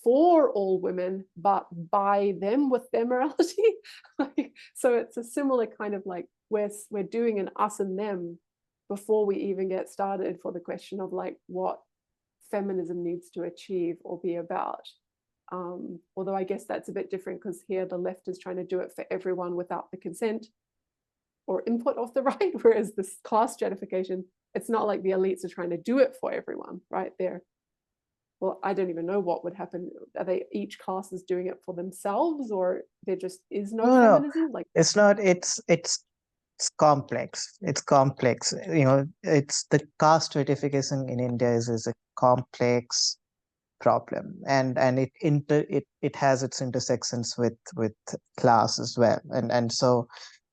for all women, but by them with their morality. Like, so it's a similar kind of like we're doing an us and them before we even get started for the question of like what feminism needs to achieve or be about. Although I guess that's a bit different because here the left is trying to do it for everyone without the consent or input of the right, whereas this class stratification, it's not like the elites are trying to do it for everyone, right? Well, I don't even know what would happen. Are they each class is doing it for themselves, or there just is no No, feminism? Like it's not. It's complex. It's complex. It's the caste stratification in India is a complex problem, and it has its intersections with class as well. And so,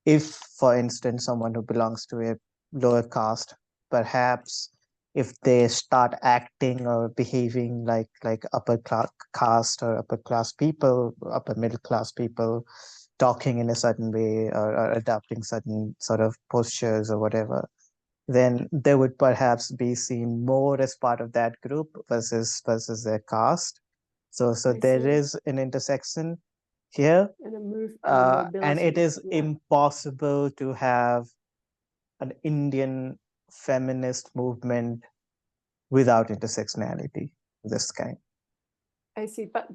if, for instance, someone who belongs to a lower caste, perhaps if they start acting or behaving like upper class caste or upper class people, upper middle class people, talking in a certain way or adopting certain sort of postures or whatever, then they would perhaps be seen more as part of that group versus their caste. So I there see, is an intersection here, and a move and a and it mobility. is Yeah, impossible to have an Indian feminist movement without intersectionality of this kind. I see. But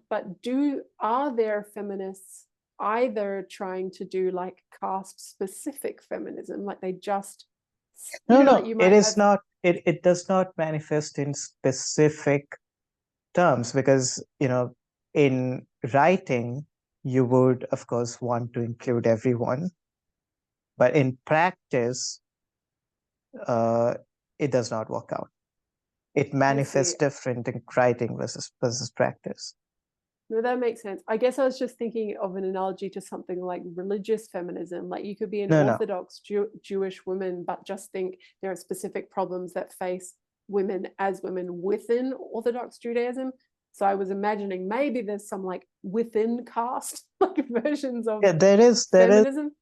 are there feminists either trying to do like caste specific feminism, like they just, No, like no, you it might is have, not. It does not manifest in specific terms because, in writing, you would, of course, want to include everyone, but in practice, uh, it does not work out. It I manifests see. different in writing versus practice. No, that makes sense. I guess I was just thinking of an analogy to something like religious feminism. Like you could be an No, no. Orthodox Jewish woman, but just think there are specific problems that face women as women within Orthodox Judaism. So I was imagining maybe there's some like within caste like versions of Yeah, feminism.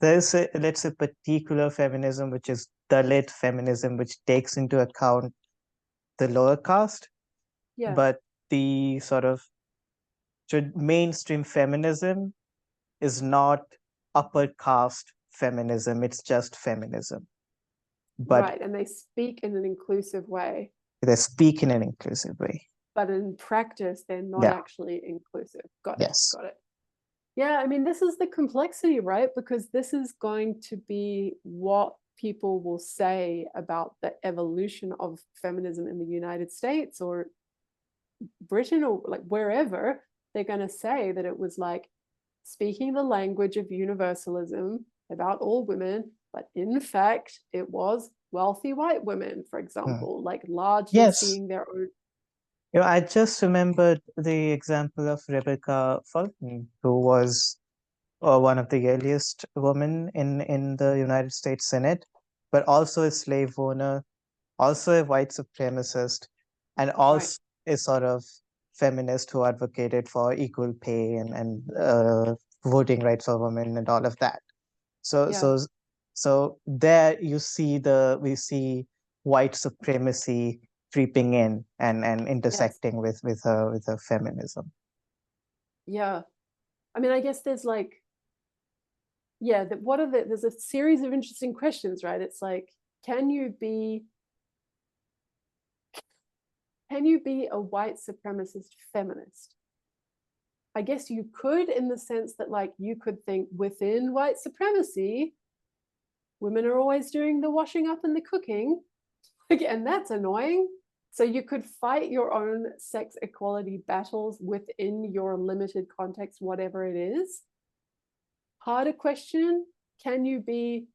there's a, let's say, particular feminism, which is Dalit feminism, which takes into account the lower caste, Yeah. but the sort of mainstream feminism is not upper caste feminism, it's just feminism. But Right. And they speak in an inclusive way, they speak in an inclusive way. but in practice, they're not Yeah, actually inclusive. Got it. yes. Got it. Yeah, I mean, this is the complexity, right? Because this is going to be what people will say about the evolution of feminism in the United States or Britain or like wherever. They're going to say that it was like speaking the language of universalism about all women, but in fact, it was wealthy white women, for Hmm. example, like largely Yes. seeing their own. I just remembered the example of Rebecca Fulton, who was one of the earliest women in the United States Senate, but also a slave owner, also a white supremacist, and Right. also a sort of feminist who advocated for equal pay and voting rights for women and all of that. So Yeah. so so there we see white supremacy creeping in and Yes. intersecting with her feminism. Yeah. I mean, I guess there's like, yeah, there's a series of interesting questions, right? It's like, can you be a white supremacist feminist? I guess you could, in the sense that like you could think within white supremacy, women are always doing the washing up and the cooking, and that's annoying. So you could fight your own sex equality battles within your limited context, whatever it is. Harder question, can you be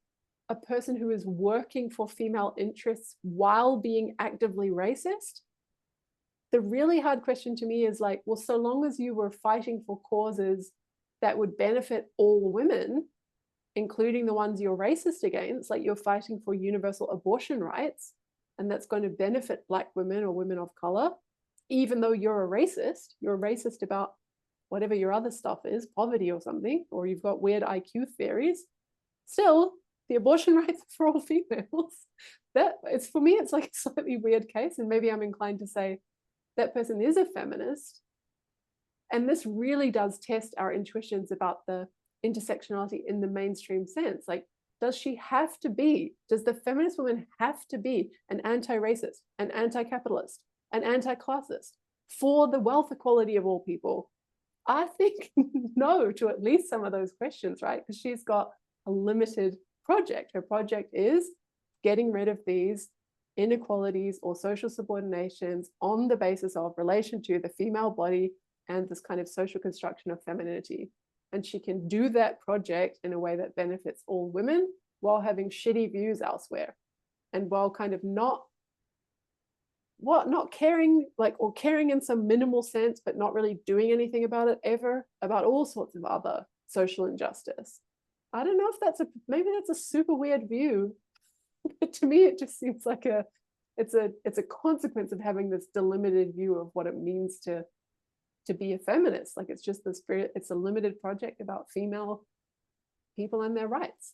a person who is working for female interests while being actively racist? The really hard question to me is like, well, so long as you were fighting for causes that would benefit all women, including the ones you're racist against, like you're fighting for universal abortion rights, and that's going to benefit Black women or women of color, even though you're a racist about whatever your other stuff is, poverty or something, or you've got weird IQ theories, still the abortion rights for all females. That it's, for me, it's like a slightly weird case, and maybe I'm inclined to say that person is a feminist. And this really does test our intuitions about the intersectionality in the mainstream sense. Like, does the feminist woman have to be an anti-racist, an anti-capitalist, an anti-classist for the wealth equality of all people? I think no to at least some of those questions, right? Because she's got a limited project. Her project is getting rid of these inequalities or social subordinations on the basis of relation to the female body and this kind of social construction of femininity. And she can do that project in a way that benefits all women while having shitty views elsewhere, and while kind of not caring, like, or caring in some minimal sense, but not really doing anything about it ever, about all sorts of other social injustice. I don't know if maybe that's a super weird view, but to me it just seems like it's a consequence of having this delimited view of what it means to be a feminist. Like, it's just it's a limited project about female people and their rights.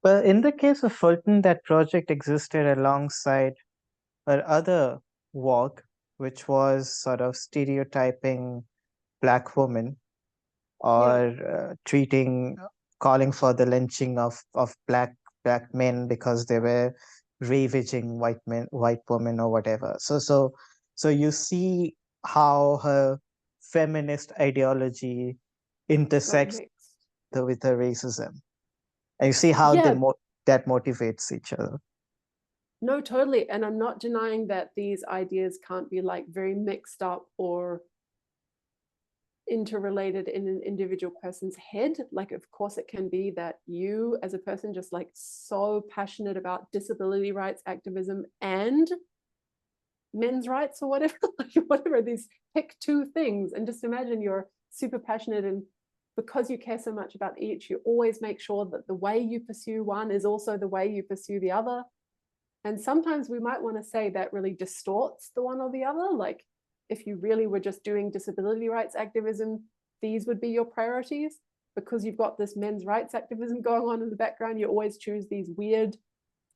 Well, in the case of Fulton, that project existed alongside her other work, which was sort of stereotyping Black women, or calling for the lynching of black men because they were ravaging white women or whatever. So you see how her feminist ideology intersects with her racism, and you see how that motivates each other. No, totally. And I'm not denying that these ideas can't be like very mixed up or interrelated in an individual person's head. Like, of course it can be that you as a person just like so passionate about disability rights activism and men's rights or whatever, like whatever, these pick two things, and just imagine you're super passionate, and because you care so much about each, you always make sure that the way you pursue one is also the way you pursue the other. And sometimes we might want to say that really distorts the one or the other. Like, if you really were just doing disability rights activism, these would be your priorities. Because you've got this men's rights activism going on in the background, you always choose these weird,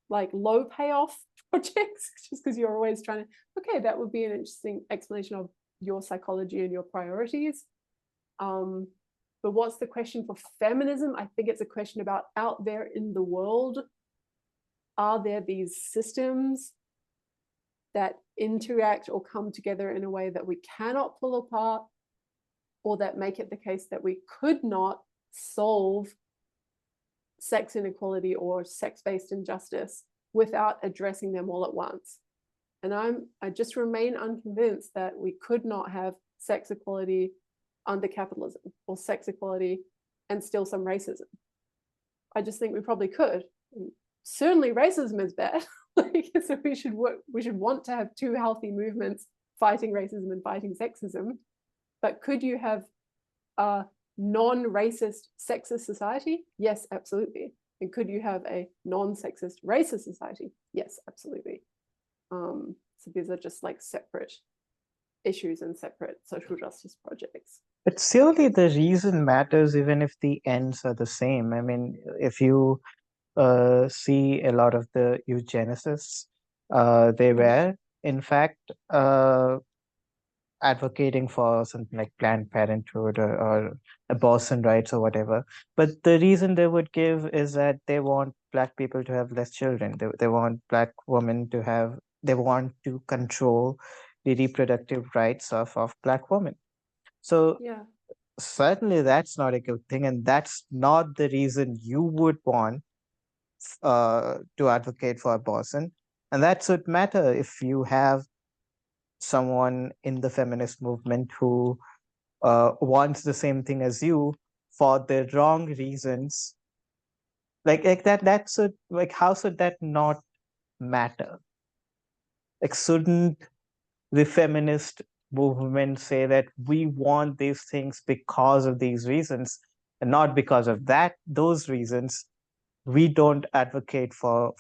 like, low payoff projects, just because you're always trying to, okay, that would be an interesting explanation of your psychology and your priorities. But what's the question for feminism? I think it's a question about, out there in the world, are there these systems that interact or come together in a way that we cannot pull apart, or that make it the case that we could not solve sex inequality or sex-based injustice without addressing them all at once? And I just remain unconvinced that we could not have sex equality under capitalism, or sex equality and still some racism. I just think we probably could. Certainly racism is bad. Like, so we should want to have two healthy movements fighting racism and fighting sexism. But could you have a non-racist sexist society? Yes, absolutely. And could you have a non-sexist racist society? Yes, absolutely. So these are just like separate issues and separate social justice projects. But surely the reason matters even if the ends are the same. I mean, if you see a lot of the eugenicists, they were in fact advocating for something like Planned Parenthood or abortion rights or whatever. But the reason they would give is that they want Black people to have less children. They want Black women to have, they want to control the reproductive rights of Black women. So yeah, certainly that's not a good thing. And that's not the reason you would want to advocate for abortion. And that should matter if you have someone in the feminist movement who wants the same thing as you for the wrong reasons. Like that should, like, how should that not matter? Like, shouldn't the feminist movement say that we want these things because of these reasons, and not because of those reasons, we don't advocate for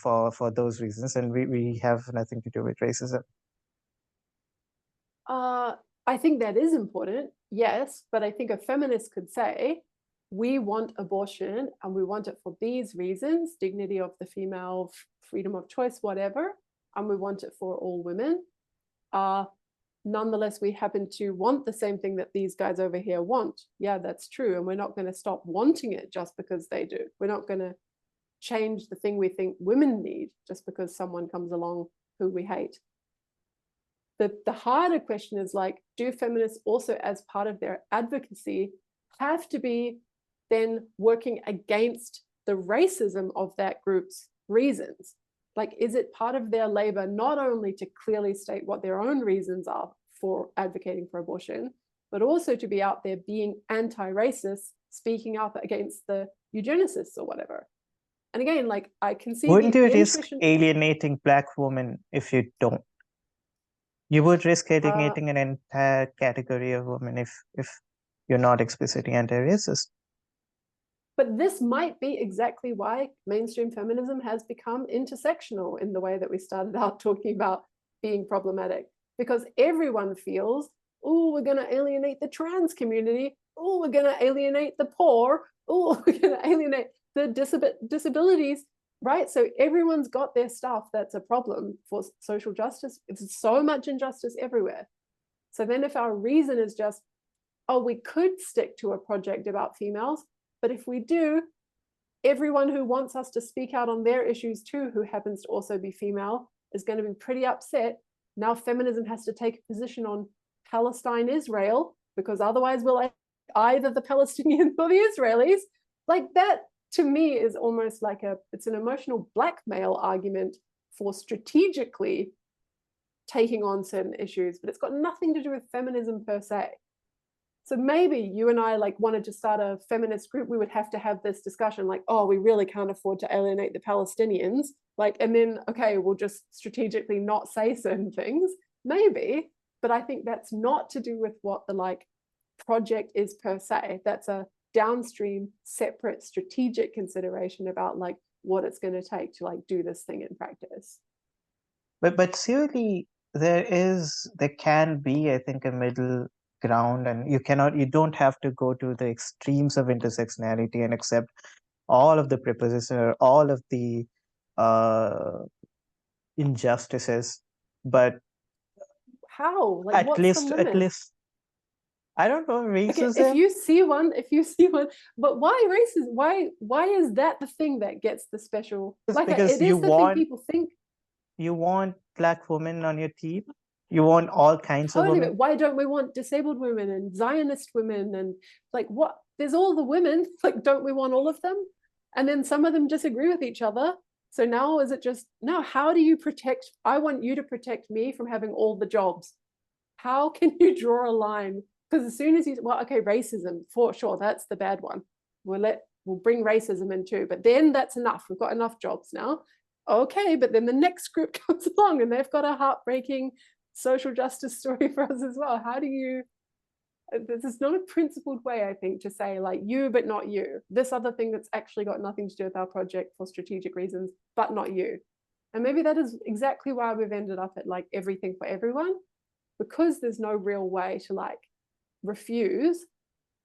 those reasons, and we have nothing to do with racism. I think that is important, yes, but I think a feminist could say, we want abortion and we want it for these reasons, dignity of the female, freedom of choice, whatever, and we want it for all women. Nonetheless, we happen to want the same thing that these guys over here want. Yeah, that's true. And we're not going to stop wanting it just because they do. We're not going to change the thing we think women need just because someone comes along who we hate. The harder question is like, do feminists also, as part of their advocacy, have to be then working against the racism of that group's reasons? Like, is it part of their labor not only to clearly state what their own reasons are for advocating for abortion, but also to be out there being anti-racist, speaking up against the eugenicists or whatever? And again, like, I can see Wouldn't you risk intuition. alienating Black women if you don't? You would risk alienating an entire category of women if you're not explicitly anti-racist. But this might be exactly why mainstream feminism has become intersectional in the way that we started out talking about being problematic, because everyone feels, oh, we're going to alienate the trans community. Oh, we're going to alienate the poor. Oh, we're going to alienate the disabilities, right? So everyone's got their stuff that's a problem for social justice. It's so much injustice everywhere. So then if our reason is just, oh, we could stick to a project about females, but if we do, everyone who wants us to speak out on their issues too, who happens to also be female, is going to be pretty upset. Now feminism has to take a position on Palestine, Israel, because otherwise we're like either the Palestinians or the Israelis. Like that, to me, is almost like it's an emotional blackmail argument for strategically taking on certain issues, but it's got nothing to do with feminism per se. So maybe you and I like wanted to start a feminist group, we would have to have this discussion like, oh, we really can't afford to alienate the Palestinians. Like, and then, okay, we'll just strategically not say certain things, maybe. But I think that's not to do with what the like project is per se. That's a downstream, separate, strategic consideration about like what it's going to take to like do this thing in practice. But surely there can be, I think, a middle ground, and you don't have to go to the extremes of intersectionality and accept all of the prepossession or all of the injustices. But how? Like, what's the limit? At least, I don't know, Okay, racism. if you see one, but why racism? Why is that the thing that gets the special? Like, because it is the thing people think. You want Black women on your team. You want all kinds of Totally, women. but why don't we want disabled women and Zionist women and like what? There's all the women. Like, don't we want all of them? And then some of them disagree with each other. So now is it just no? How do you protect? I want you to protect me from having all the jobs. How can you draw a line? Because as soon as you, well, okay, racism for sure, that's the bad one. We'll bring racism in too, but then that's enough. We've got enough jobs now. Okay, but then the next group comes along and they've got a heartbreaking social justice story for us as well. How do you? This is not a principled way, I think, to say like you, but not you. This other thing that's actually got nothing to do with our project for strategic reasons, but not you. And maybe that is exactly why we've ended up at like everything for everyone, because there's no real way to like refuse.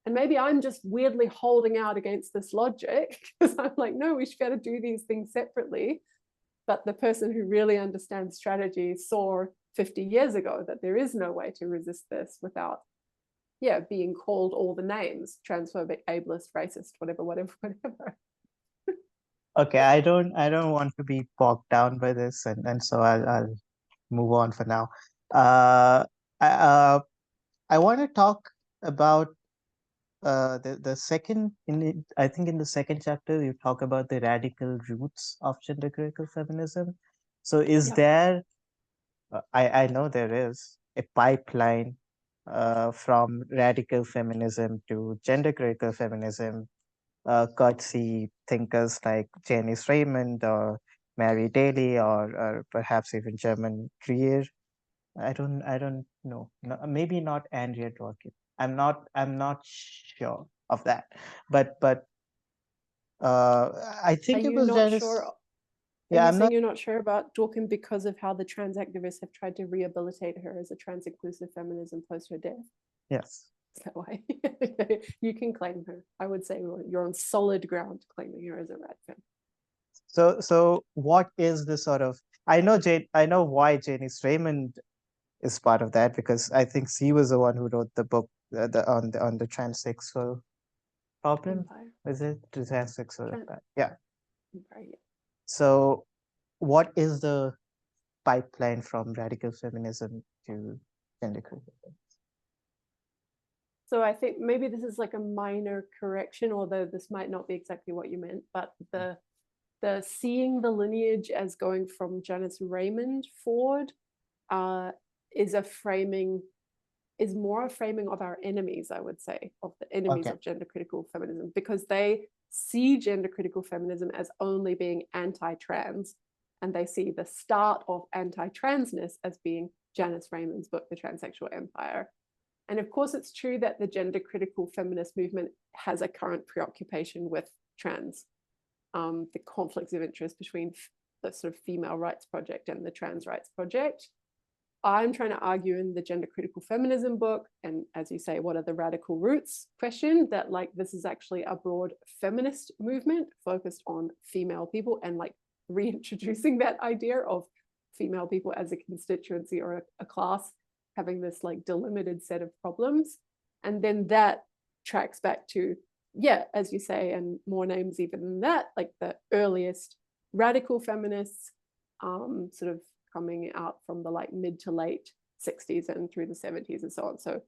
And maybe I'm just weirdly holding out against this logic because I'm like, no, we should be able to do these things separately. But the person who really understands strategy saw 50 years ago that there is no way to resist this without, yeah, being called all the names, transphobic, ableist, racist, whatever. Okay, I don't want to be bogged down by this, and so I'll move on for now. I want to talk about the second I think in the second chapter you talk about the radical roots of gender critical feminism. So is there I know there is a pipeline from radical feminism to gender critical feminism, courtesy thinkers like Janice Raymond or Mary Daly or perhaps even German Trier. I don't know. No, maybe not Andrea Dworkin. I'm not sure of that. but I Are think it you was not Janice. sure? Are Yeah, you I'm saying not. you're not sure about Dawkins because of how the trans activists have tried to rehabilitate her as a trans inclusive feminism post her death? Yes. Is that why? You can claim her. I would say you're on solid ground claiming her as a rad fem. So what is the sort of, I know why Janice Raymond is part of that, because I think she was the one who wrote the book on the transsexual problem. Empire. Is it the transsexual? Trans Yeah. Empire, yeah. So what is the pipeline from radical feminism to gender criticism? So I think maybe this is like a minor correction, although this might not be exactly what you meant, but the seeing the lineage as going from Janice Raymond forward is more a framing of our enemies, I would say, of the enemies Okay. of gender critical feminism, because they see gender critical feminism as only being anti-trans, and they see the start of anti-transness as being Janice Raymond's book, The Transsexual Empire. And of course, it's true that the gender critical feminist movement has a current preoccupation with trans, the conflicts of interest between the sort of female rights project and the trans rights project. I'm trying to argue in the gender critical feminism book, and as you say, what are the radical roots question, that like this is actually a broad feminist movement focused on female people, and like reintroducing that idea of female people as a constituency or a class having this like delimited set of problems. And then that tracks back to, yeah, as you say, and more names even than that, like the earliest radical feminists, sort of coming out from the like mid to late 60s and through the 70s and so on. So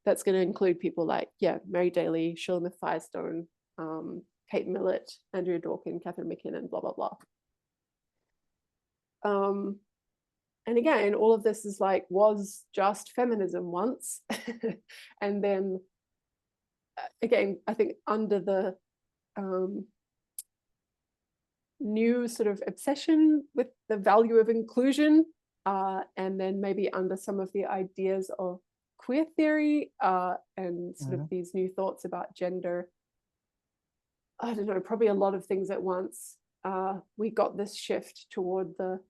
that's going to include people like, yeah, Mary Daly, Shirley Firestone, Kate Millett, Andrea Dawkins, Catherine McKinnon, blah, blah, blah. And again, all of this is like, was just feminism once. And then again, I think under the new sort of obsession with the value of inclusion, and then maybe under some of the ideas of queer theory, and sort of these new thoughts about gender, I don't know, probably a lot of things at once, we got this shift toward the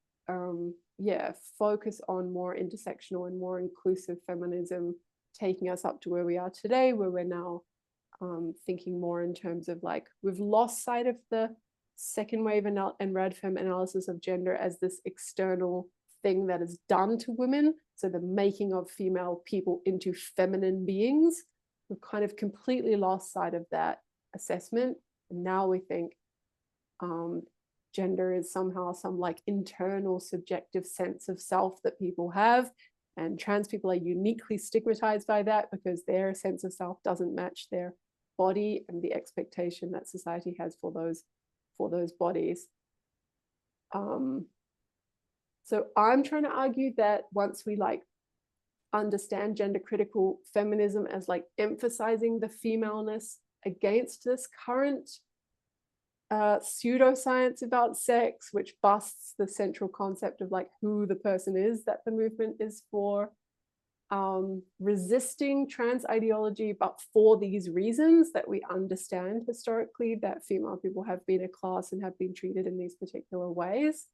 focus on more intersectional and more inclusive feminism, taking us up to where we are today, where we're now thinking more in terms of like, we've lost sight of the second wave and radfem analysis of gender as this external thing that is done to women. So the making of female people into feminine beings, we've kind of completely lost sight of that assessment. And now we think gender is somehow some like internal subjective sense of self that people have, and trans people are uniquely stigmatized by that because their sense of self doesn't match their body and the expectation that society has for those bodies. So I'm trying to argue that once we like understand gender critical feminism as like emphasizing the femaleness against this current pseudoscience about sex, which busts the central concept of like who the person is that the movement is for, resisting trans ideology, but for these reasons that we understand historically that female people have been a class and have been treated in these particular ways.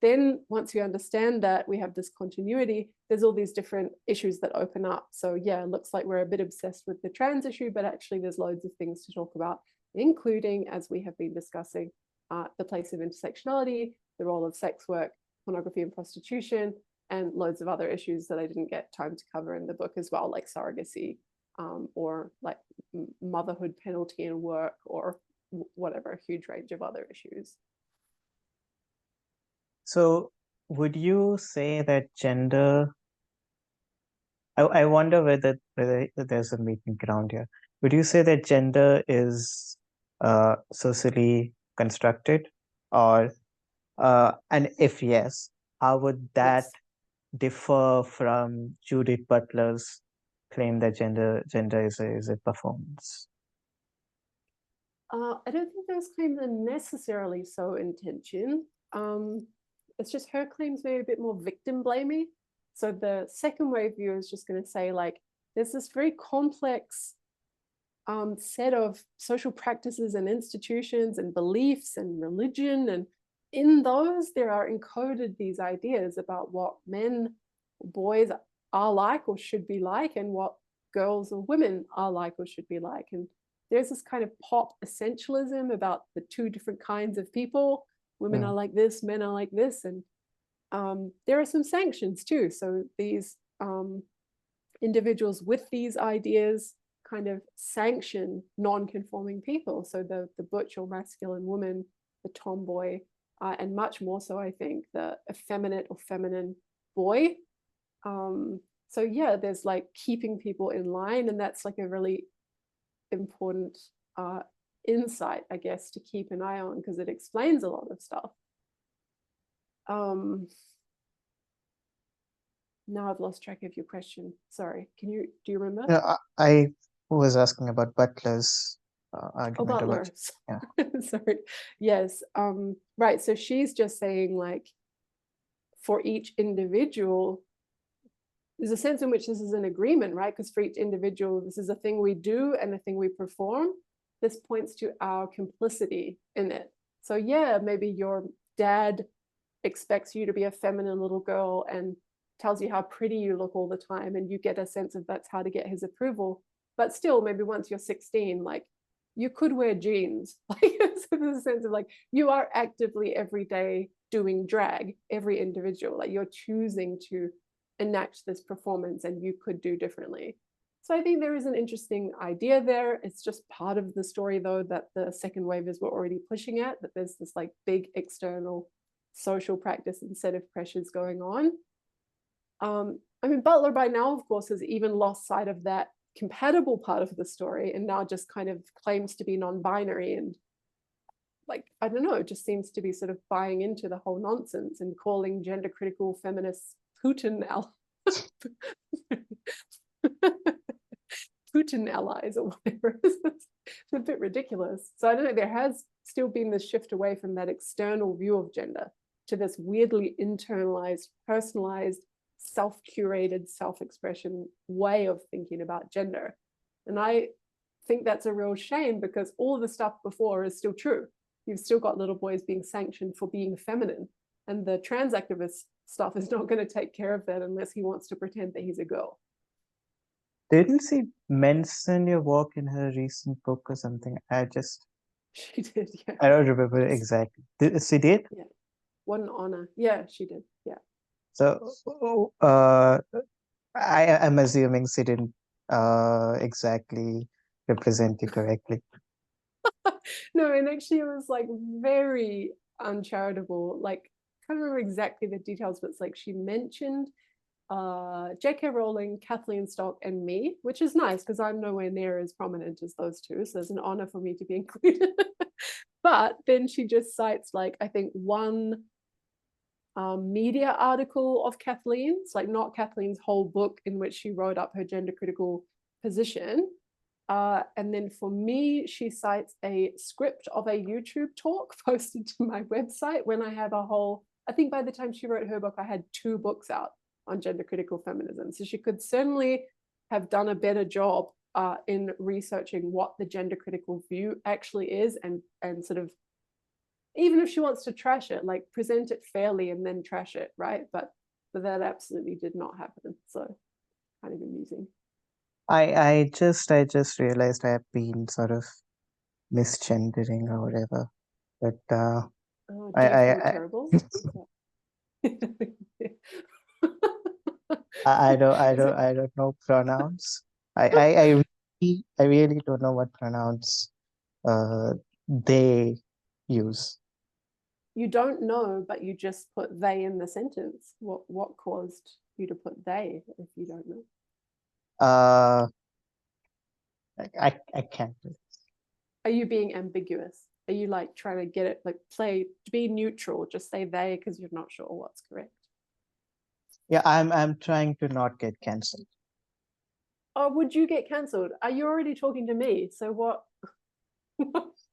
Then once we understand that we have this continuity, there's all these different issues that open up. So yeah, it looks like we're a bit obsessed with the trans issue, but actually there's loads of things to talk about, including, as we have been discussing, the place of intersectionality, the role of sex work, pornography and prostitution, and loads of other issues that I didn't get time to cover in the book as well, like surrogacy, or like motherhood penalty in work, or whatever, a huge range of other issues. So would you say that gender, I wonder whether there's a meeting ground here. Would you say that gender is socially constructed, or and if yes, how would that Yes. differ from Judith Butler's claim that gender is a performance? I don't think those claims are necessarily so in tension. It's just her claims may be a bit more victim blaming. So the second wave view is just going to say like, there's this very complex set of social practices and institutions and beliefs and religion, and in those there are encoded these ideas about what men, boys are like or should be like, and what girls or women are like or should be like. And there's this kind of pop essentialism about the two different kinds of people. Women are like this, men are like this. And there are some sanctions too. So these individuals with these ideas kind of sanction non-conforming people. So the butch or masculine woman, the tomboy, and much more so, I think, the effeminate or feminine boy. So yeah, there's like keeping people in line, and that's like a really important insight, I guess, to keep an eye on, because it explains a lot of stuff. Now I've lost track of your question. Sorry. Do you remember? No, I was asking about Butler's argument Butler. Yeah. Sorry. Yes. Right. So she's just saying, like, for each individual, there's a sense in which this is an agreement, right? Because for each individual, this is a thing we do and a thing we perform. This points to our complicity in it. So yeah, maybe your dad expects you to be a feminine little girl and tells you how pretty you look all the time, and you get a sense of that's how to get his approval. But still, maybe once you're 16, like, you could wear jeans. Like, so there's a sense of like, you are actively every day doing drag, every individual, like you're choosing to enact this performance, and you could do differently. So I think there is an interesting idea there. It's just part of the story, though, that the second wavers were already pushing at, that there's this like big external social practice and set of pressures going on. I mean, Butler by now, of course, has even lost sight of that compatible part of the story, and now just kind of claims to be non-binary, and like, I don't know, it just seems to be sort of buying into the whole nonsense and calling gender critical feminists Putin Putin allies or whatever. It's a bit ridiculous. So I don't know, there has still been this shift away from that external view of gender to this weirdly internalized, personalized, self-curated, self-expression way of thinking about gender. And I think that's a real shame, because all the stuff before is still true. You've still got little boys being sanctioned for being feminine, and the trans activist stuff is not going to take care of that unless he wants to pretend that he's a girl. Didn't she mention your work in her recent book or something? She did, yeah. I don't remember exactly. She did? Yeah. What an honor. Yeah, she did. Yeah. So I'm assuming she didn't exactly represent you correctly. No, and actually it was like very uncharitable. Like, I can't remember exactly the details, but it's like she mentioned J.K. Rowling, Kathleen Stock, and me, which is nice because I'm nowhere near as prominent as those two. So there's an honor for me to be included. But then she just cites, like, I think one media article of Kathleen's, like not Kathleen's whole book in which she wrote up her gender critical position. And then for me, she cites a script of a YouTube talk posted to my website when I have a whole, I think by the time she wrote her book, I had 2 books out on gender critical feminism. So she could certainly have done a better job in researching what the gender critical view actually is, and sort of, even if she wants to trash it, like present it fairly and then trash it, right? But that absolutely did not happen. So kind of amusing. I just realized I have been sort of misgendering or whatever. But do you feel terrible? I don't know pronouns. I really don't know what pronouns they use. You don't know, but you just put they in the sentence. What caused you to put they if you don't know? I can't do this. Are you being ambiguous? Are you like trying to get it, like, play to be neutral, just say they because you're not sure what's correct? Yeah, I'm trying to not get cancelled. Oh, would you get cancelled? Are you already talking to me? So what?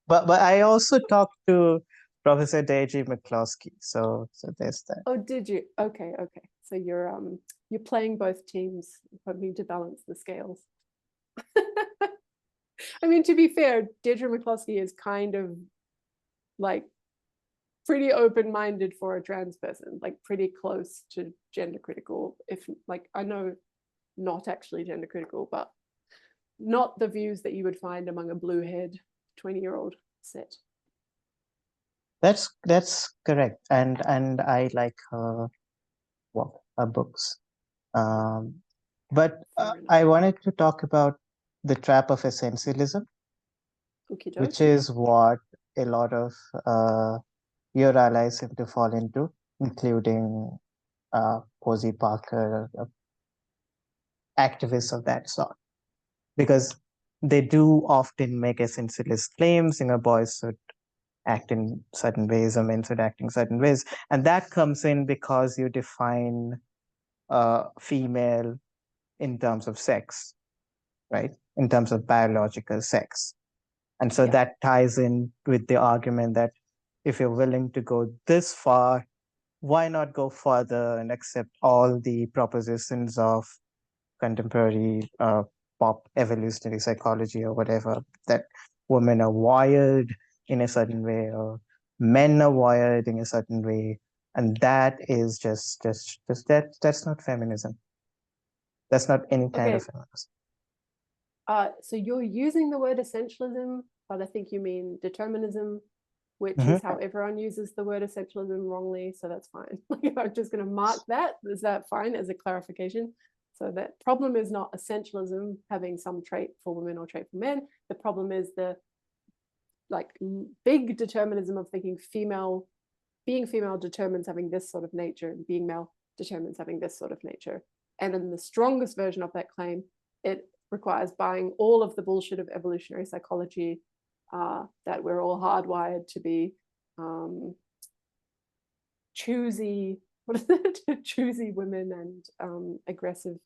But I also talked to Professor Deji McCloskey, so there's that. Oh, did you? Okay. So you're playing both teams, hoping to balance the scales. I mean, to be fair, Deirdre McCloskey is kind of like pretty open-minded for a trans person, like pretty close to gender critical. If like, I know not actually gender critical, but not the views that you would find among a blue-haired 20-year-old set. That's correct, and I like her work, her books. But I wanted to talk about the trap of essentialism, which is what a lot of your allies seem to fall into, including Posey Parker, activists of that sort, because they do often make essentialist claims. Boys should act in certain ways, or men should act in certain ways, and that comes in because you define female in terms of sex, right? In terms of biological sex. And so that ties in with the argument that if you're willing to go this far, why not go further and accept all the propositions of contemporary pop evolutionary psychology or whatever, that women are wired in a certain way or men are wired in a certain way, and that is just that's not feminism. That's not any kind of feminism. So you're using the word essentialism, but I think you mean determinism, which is how everyone uses the word essentialism wrongly. So that's fine. I'm just going to mark that. Is that fine as a clarification? So that problem is not essentialism having some trait for women or trait for men. The problem is the like big determinism of thinking being female determines having this sort of nature, and being male determines having this sort of nature. And in the strongest version of that claim, it requires buying all of the bullshit of evolutionary psychology, that we're all hardwired to be choosy, what is it? Choosy women and aggressive.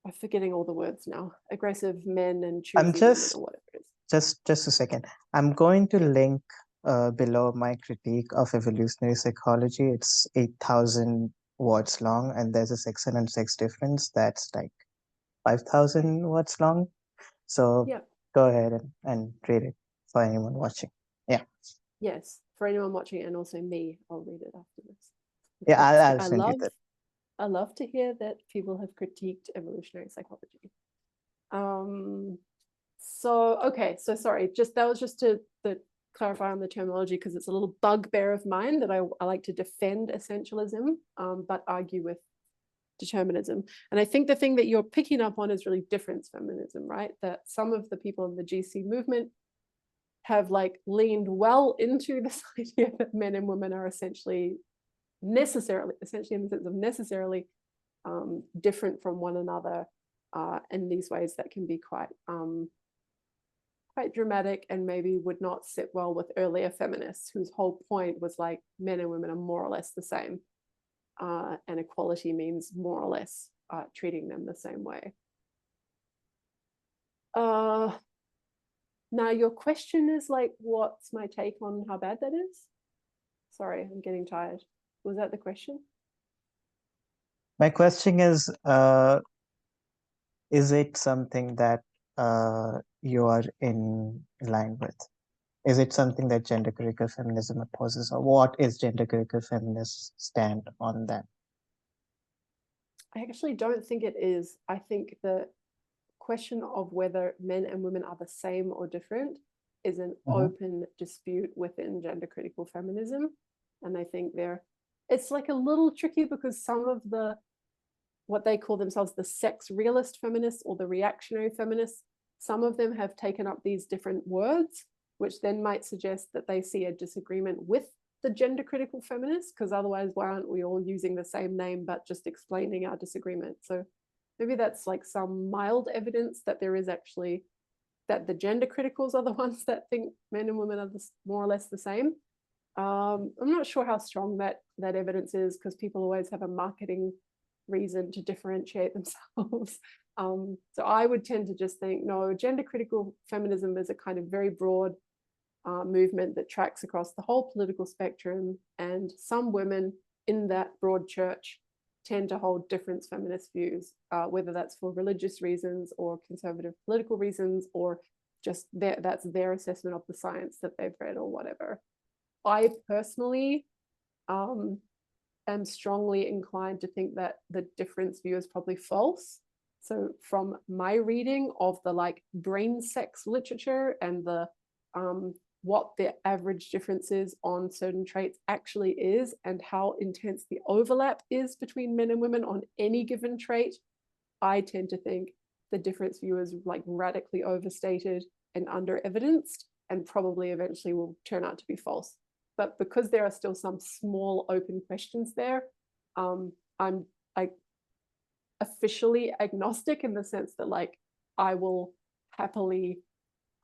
I'm forgetting all the words now. Aggressive men and choosy women, or whatever it is. Just a second. I'm going to link below my critique of evolutionary psychology. It's 8,000 words long, and there's a section on sex difference that's like 5,000 words long. So go ahead and read it for anyone watching. Yeah. Yes, for anyone watching, and also me, I'll read it after this. Yeah, I'll send you that. I love to hear that people have critiqued evolutionary psychology. So sorry, that was just to clarify on the terminology, because it's a little bugbear of mine that I like to defend essentialism, but argue with determinism. And I think the thing that you're picking up on is really difference feminism, right? That some of the people in the GC movement have like leaned well into this idea that men and women are essentially in the sense of necessarily different from one another in these ways that can be quite dramatic, and maybe would not sit well with earlier feminists whose whole point was like men and women are more or less the same, and equality means more or less treating them the same way. Now your question is like, what's my take on how bad that is? Sorry, I'm getting tired. Was that the question? My question is it something that you are in line with? Is it something that gender critical feminism opposes, or what is gender critical feminist stand on that? I actually don't think it is. I think the question of whether men and women are the same or different is an open dispute within gender critical feminism. And I think it's like a little tricky, because some of what they call themselves the sex realist feminists or the reactionary feminists, some of them have taken up these different words, which then might suggest that they see a disagreement with the gender critical feminists, because otherwise why aren't we all using the same name but just explaining our disagreement? So maybe that's like some mild evidence that there is actually, that the gender criticals are the ones that think men and women are more or less the same. I'm not sure how strong that evidence is, because people always have a marketing reason to differentiate themselves. So I would tend to just think, no, gender critical feminism is a kind of very broad movement that tracks across the whole political spectrum, and some women in that broad church tend to hold different feminist views, whether that's for religious reasons or conservative political reasons, or just that's their assessment of the science that they've read or whatever. I personally am strongly inclined to think that the difference view is probably false. So from my reading of the like brain sex literature and the what the average difference is on certain traits actually is, and how intense the overlap is between men and women on any given trait, I tend to think the difference view is like radically overstated and under evidenced, and probably eventually will turn out to be false. But because there are still some small open questions there, I'm like officially agnostic in the sense that like I will happily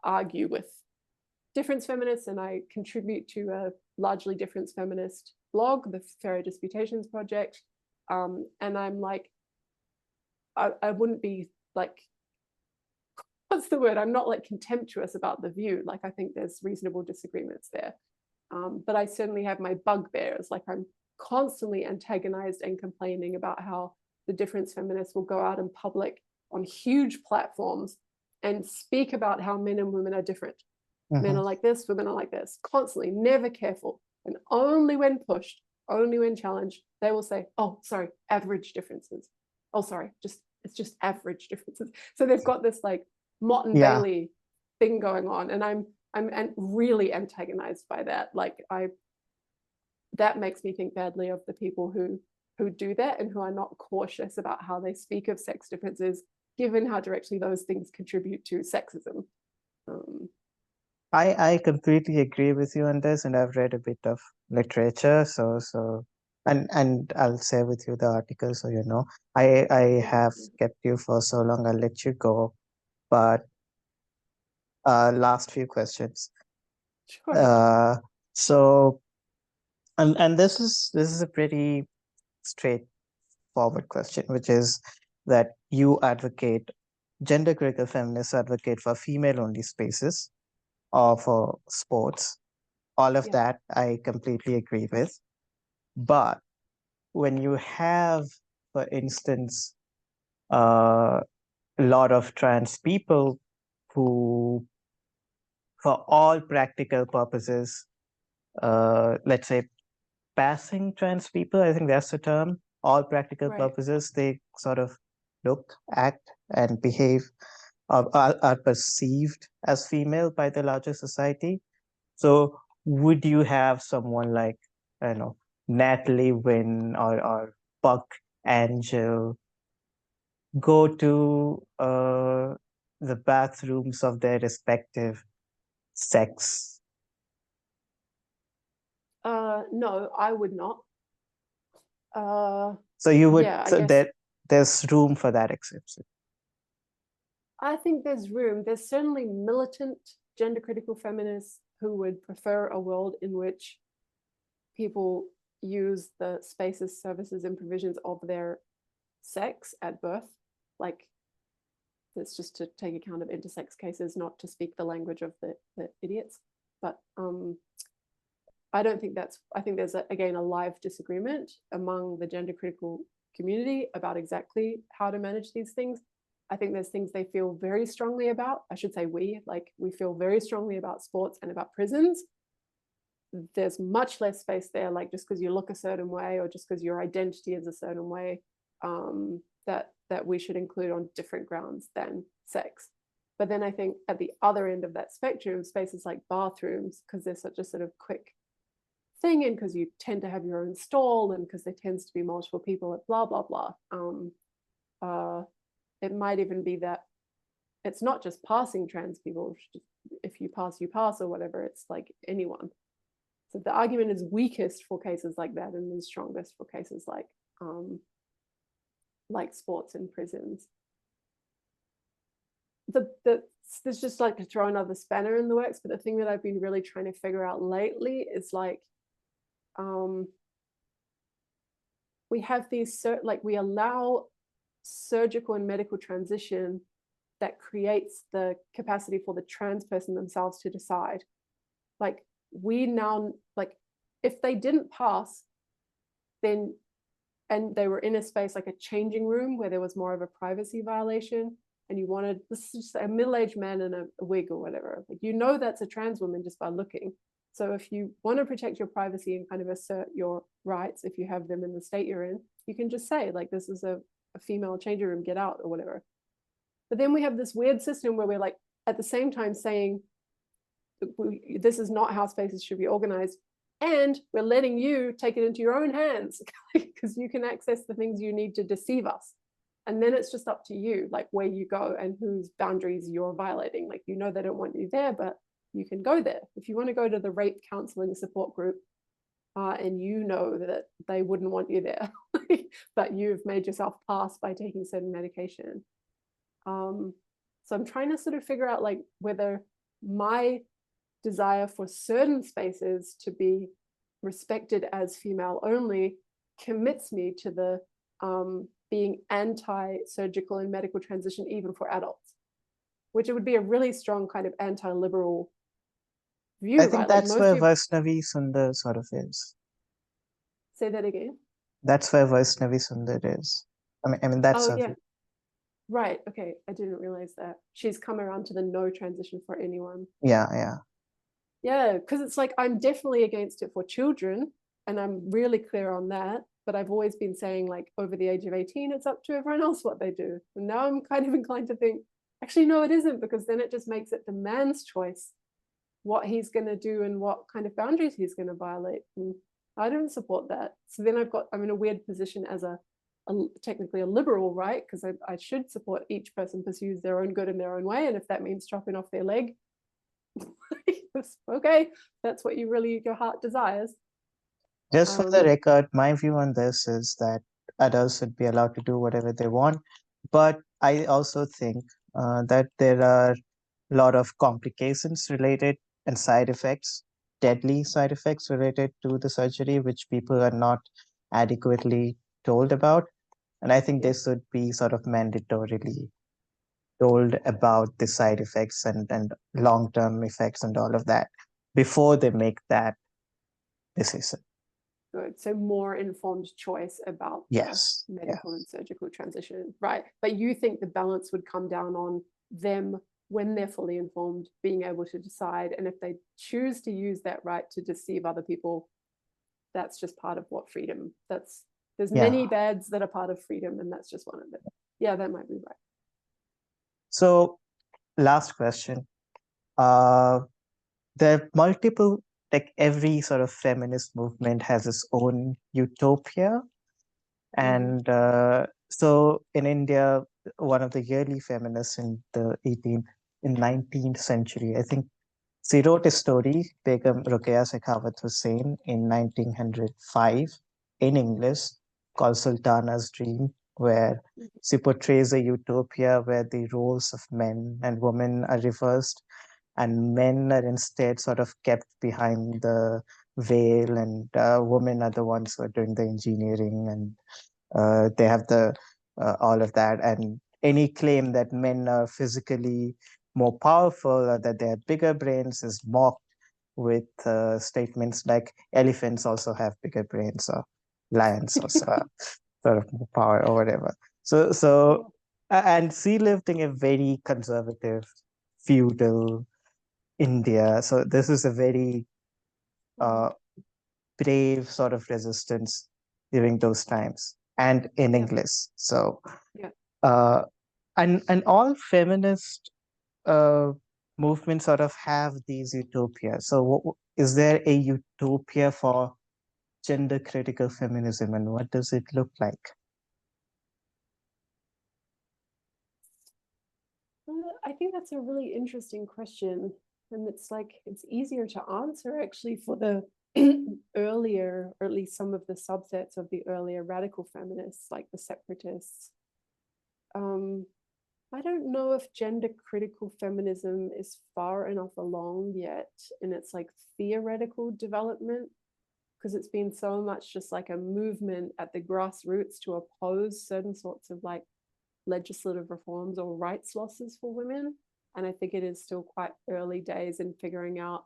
argue with difference feminists, and I contribute to a largely difference feminist blog, the Fairy Disputations Project. And I'm like, I wouldn't be like, what's the word? I'm not like contemptuous about the view. Like, I think there's reasonable disagreements there. But I certainly have my bugbears. Like, I'm constantly antagonized and complaining about how the difference feminists will go out in public on huge platforms and speak about how men and women are different. Men are like this, women are like this, constantly, never careful. And only when pushed, only when challenged, they will say, oh, sorry, average differences. Oh, sorry, it's just average differences. So they've got this like Mott and Bailey thing going on. And I'm really antagonized by that. Like that makes me think badly of the people who do that and who are not cautious about how they speak of sex differences, given how directly those things contribute to sexism. I completely agree with you on this, and I've read a bit of literature, and I'll share with you the article, so you know. I have kept you for so long, I'll let you go. But last few questions. Sure. So and this is a pretty straightforward question, which is that you advocate, gender critical feminists advocate for female only spaces or for sports. All of that I completely agree with. But when you have, for instance, a lot of trans people who, for all practical purposes, let's say passing trans people, I think that's the term, all practical purposes, they sort of look, act, and behave, are perceived as female by the larger society. So would you have someone like, I don't know, Natalie Wynn or Buck Angel go to the bathrooms of their respective sex? No, I would not. So you would, so guess, there's room for that exception. I think there's room. There's certainly militant gender critical feminists who would prefer a world in which people use the spaces, services, and provisions of their sex at birth. Like, that's just to take account of intersex cases, not to speak the language of the idiots. But I don't think that's, I think there's, again, a live disagreement among the gender critical community about exactly how to manage these things. I think there's things they feel very strongly about. I should say we feel very strongly about sports and about prisons. There's much less space there, like just because you look a certain way or just because your identity is a certain way, that we should include on different grounds than sex. But then I think at the other end of that spectrum, spaces like bathrooms, because they're such a sort of quick thing, and because you tend to have your own stall, and because there tends to be multiple people at blah, blah, blah. It might even be that it's not just passing trans people. If you pass, you pass, or whatever. It's like anyone. So the argument is weakest for cases like that, and is strongest for cases like sports and prisons. There's just like to throw another spanner in the works, but the thing that I've been really trying to figure out lately is like, we have these, like we allow surgical and medical transition that creates the capacity for the trans person themselves to decide. Like, we now, like, if they didn't pass, then and they were in a space like a changing room where there was more of a privacy violation, and you wanted, this is just a middle-aged man in a wig or whatever, like, you know, that's a trans woman just by looking. So if you want to protect your privacy and kind of assert your rights, if you have them in the state you're in, you can just say, like, this is a female changing room, get out, or whatever. But then we have this weird system where we're like, at the same time saying, this is not how spaces should be organized, and we're letting you take it into your own hands because you can access the things you need to deceive us. And then it's just up to you, like, where you go and whose boundaries you're violating. Like, you know, they don't want you there, but you can go there. If you want to go to the rape counseling support group, and you know that they wouldn't want you there, but you've made yourself pass by taking certain medication. So I'm trying to sort of figure out, like, whether my desire for certain spaces to be respected as female only commits me to the being anti-surgical and medical transition even for adults, which it would be a really strong kind of anti-liberal view. I think right? that's Like, where most Vaishnavi Sundar sort of is. say that again. That's where Vaishnavi Sundar is. I mean that's Oh her yeah, view. right. Okay, I didn't realize that she's come around to the no transition for anyone. Yeah, yeah. Yeah, because it's like, I'm definitely against it for children, and I'm really clear on that. But I've always been saying, like, over the age of 18, it's up to everyone else what they do. And now I'm kind of inclined to think, actually, no, it isn't, because then it just makes it the man's choice what he's going to do and what kind of boundaries he's going to violate. And I don't support that. So then I'm in a weird position as a technically a liberal, right? Because I should support each person pursues their own good in their own way. And if that means chopping off their leg, okay, that's what your heart desires. Just for the record, my view on this is that adults should be allowed to do whatever they want. But I also think that there are a lot of complications related and side effects, deadly side effects related to the surgery, which people are not adequately told about. And I think Yeah. they should be sort of mandatorily told about the side effects and long-term effects and all of that before they make that decision. Good. So more informed choice about the Yes. medical and Yes. surgical transition, right? But you think the balance would come down on them, when they're fully informed, being able to decide, and if they choose to use that right to deceive other people, that's just part of what freedom. There's many Yeah. bads that are part of freedom, and that's just one of them. Yeah, that might be right. So last question. Uh, there are multiple, like every sort of feminist movement has its own utopia. And so in India, one of the early feminists in the 19th century, I think she wrote a story, Begum Ruqayya Sakhawat Hussain, in 1905 in English called Sultana's Dream, where she portrays a utopia where the roles of men and women are reversed and men are instead sort of kept behind the veil, and women are the ones who are doing the engineering, and they have the all of that. And any claim that men are physically more powerful or that they have bigger brains is mocked with statements like elephants also have bigger brains, or lions also have sort of more power or whatever. So and she lived in a very conservative feudal India. So this is a very uh, brave sort of resistance during those times, and in Yeah, English. So yeah. uh, and all feminist uh, movements sort of have these utopias. So is there a utopia for gender critical feminism, and what does it look like? I think that's a really interesting question. And it's like, it's easier to answer actually for the earlier, or at least some of the subsets of the earlier radical feminists, like the separatists. I don't know if gender critical feminism is far enough along yet in its like theoretical development, because it's been so much just like a movement at the grassroots to oppose certain sorts of like legislative reforms or rights losses for women. And I think it is still quite early days in figuring out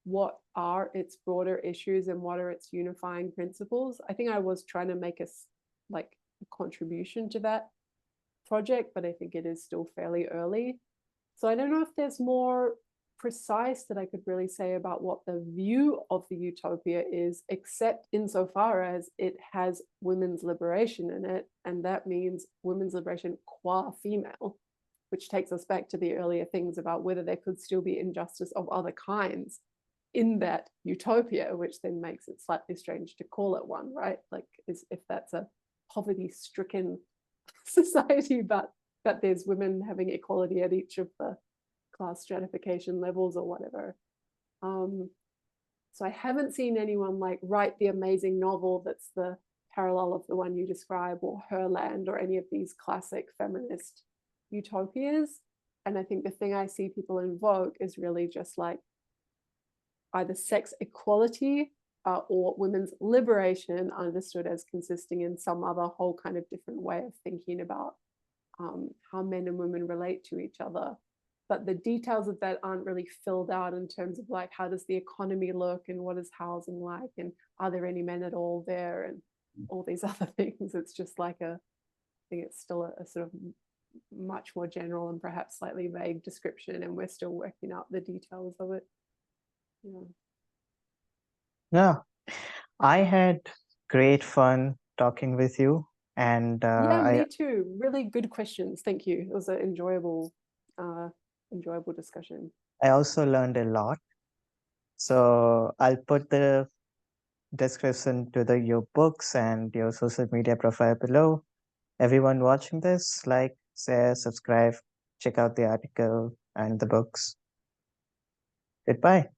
what are its broader issues and what are its unifying principles. I think I was trying to make like a contribution to that project, but I think it is still fairly early. So I don't know if there's more precise that I could really say about what the view of the utopia is, except insofar as it has women's liberation in it, and that means women's liberation qua female, which takes us back to the earlier things about whether there could still be injustice of other kinds in that utopia, which then makes it slightly strange to call it one, right? Like, is if that's a poverty-stricken society, but there's women having equality at each of the class stratification levels or whatever. So I haven't seen anyone like write the amazing novel that's the parallel of the one you describe, or Herland, or any of these classic feminist utopias. And I think the thing I see people invoke is really just like either sex equality or women's liberation, understood as consisting in some other whole kind of different way of thinking about how men and women relate to each other. But the details of that aren't really filled out in terms of like, how does the economy look, and what is housing like, and are there any men at all there, and all these other things. It's just like I think it's still a sort of much more general and perhaps slightly vague description, and we're still working out the details of it. Yeah. Yeah, I had great fun talking with you, and Yeah, I me too. Really good questions. Thank you. It was an enjoyable discussion. also learned a lot. So I'll put the description to your books and your social media profile below. Everyone watching this, like, share, subscribe, check out the article and the books. Goodbye.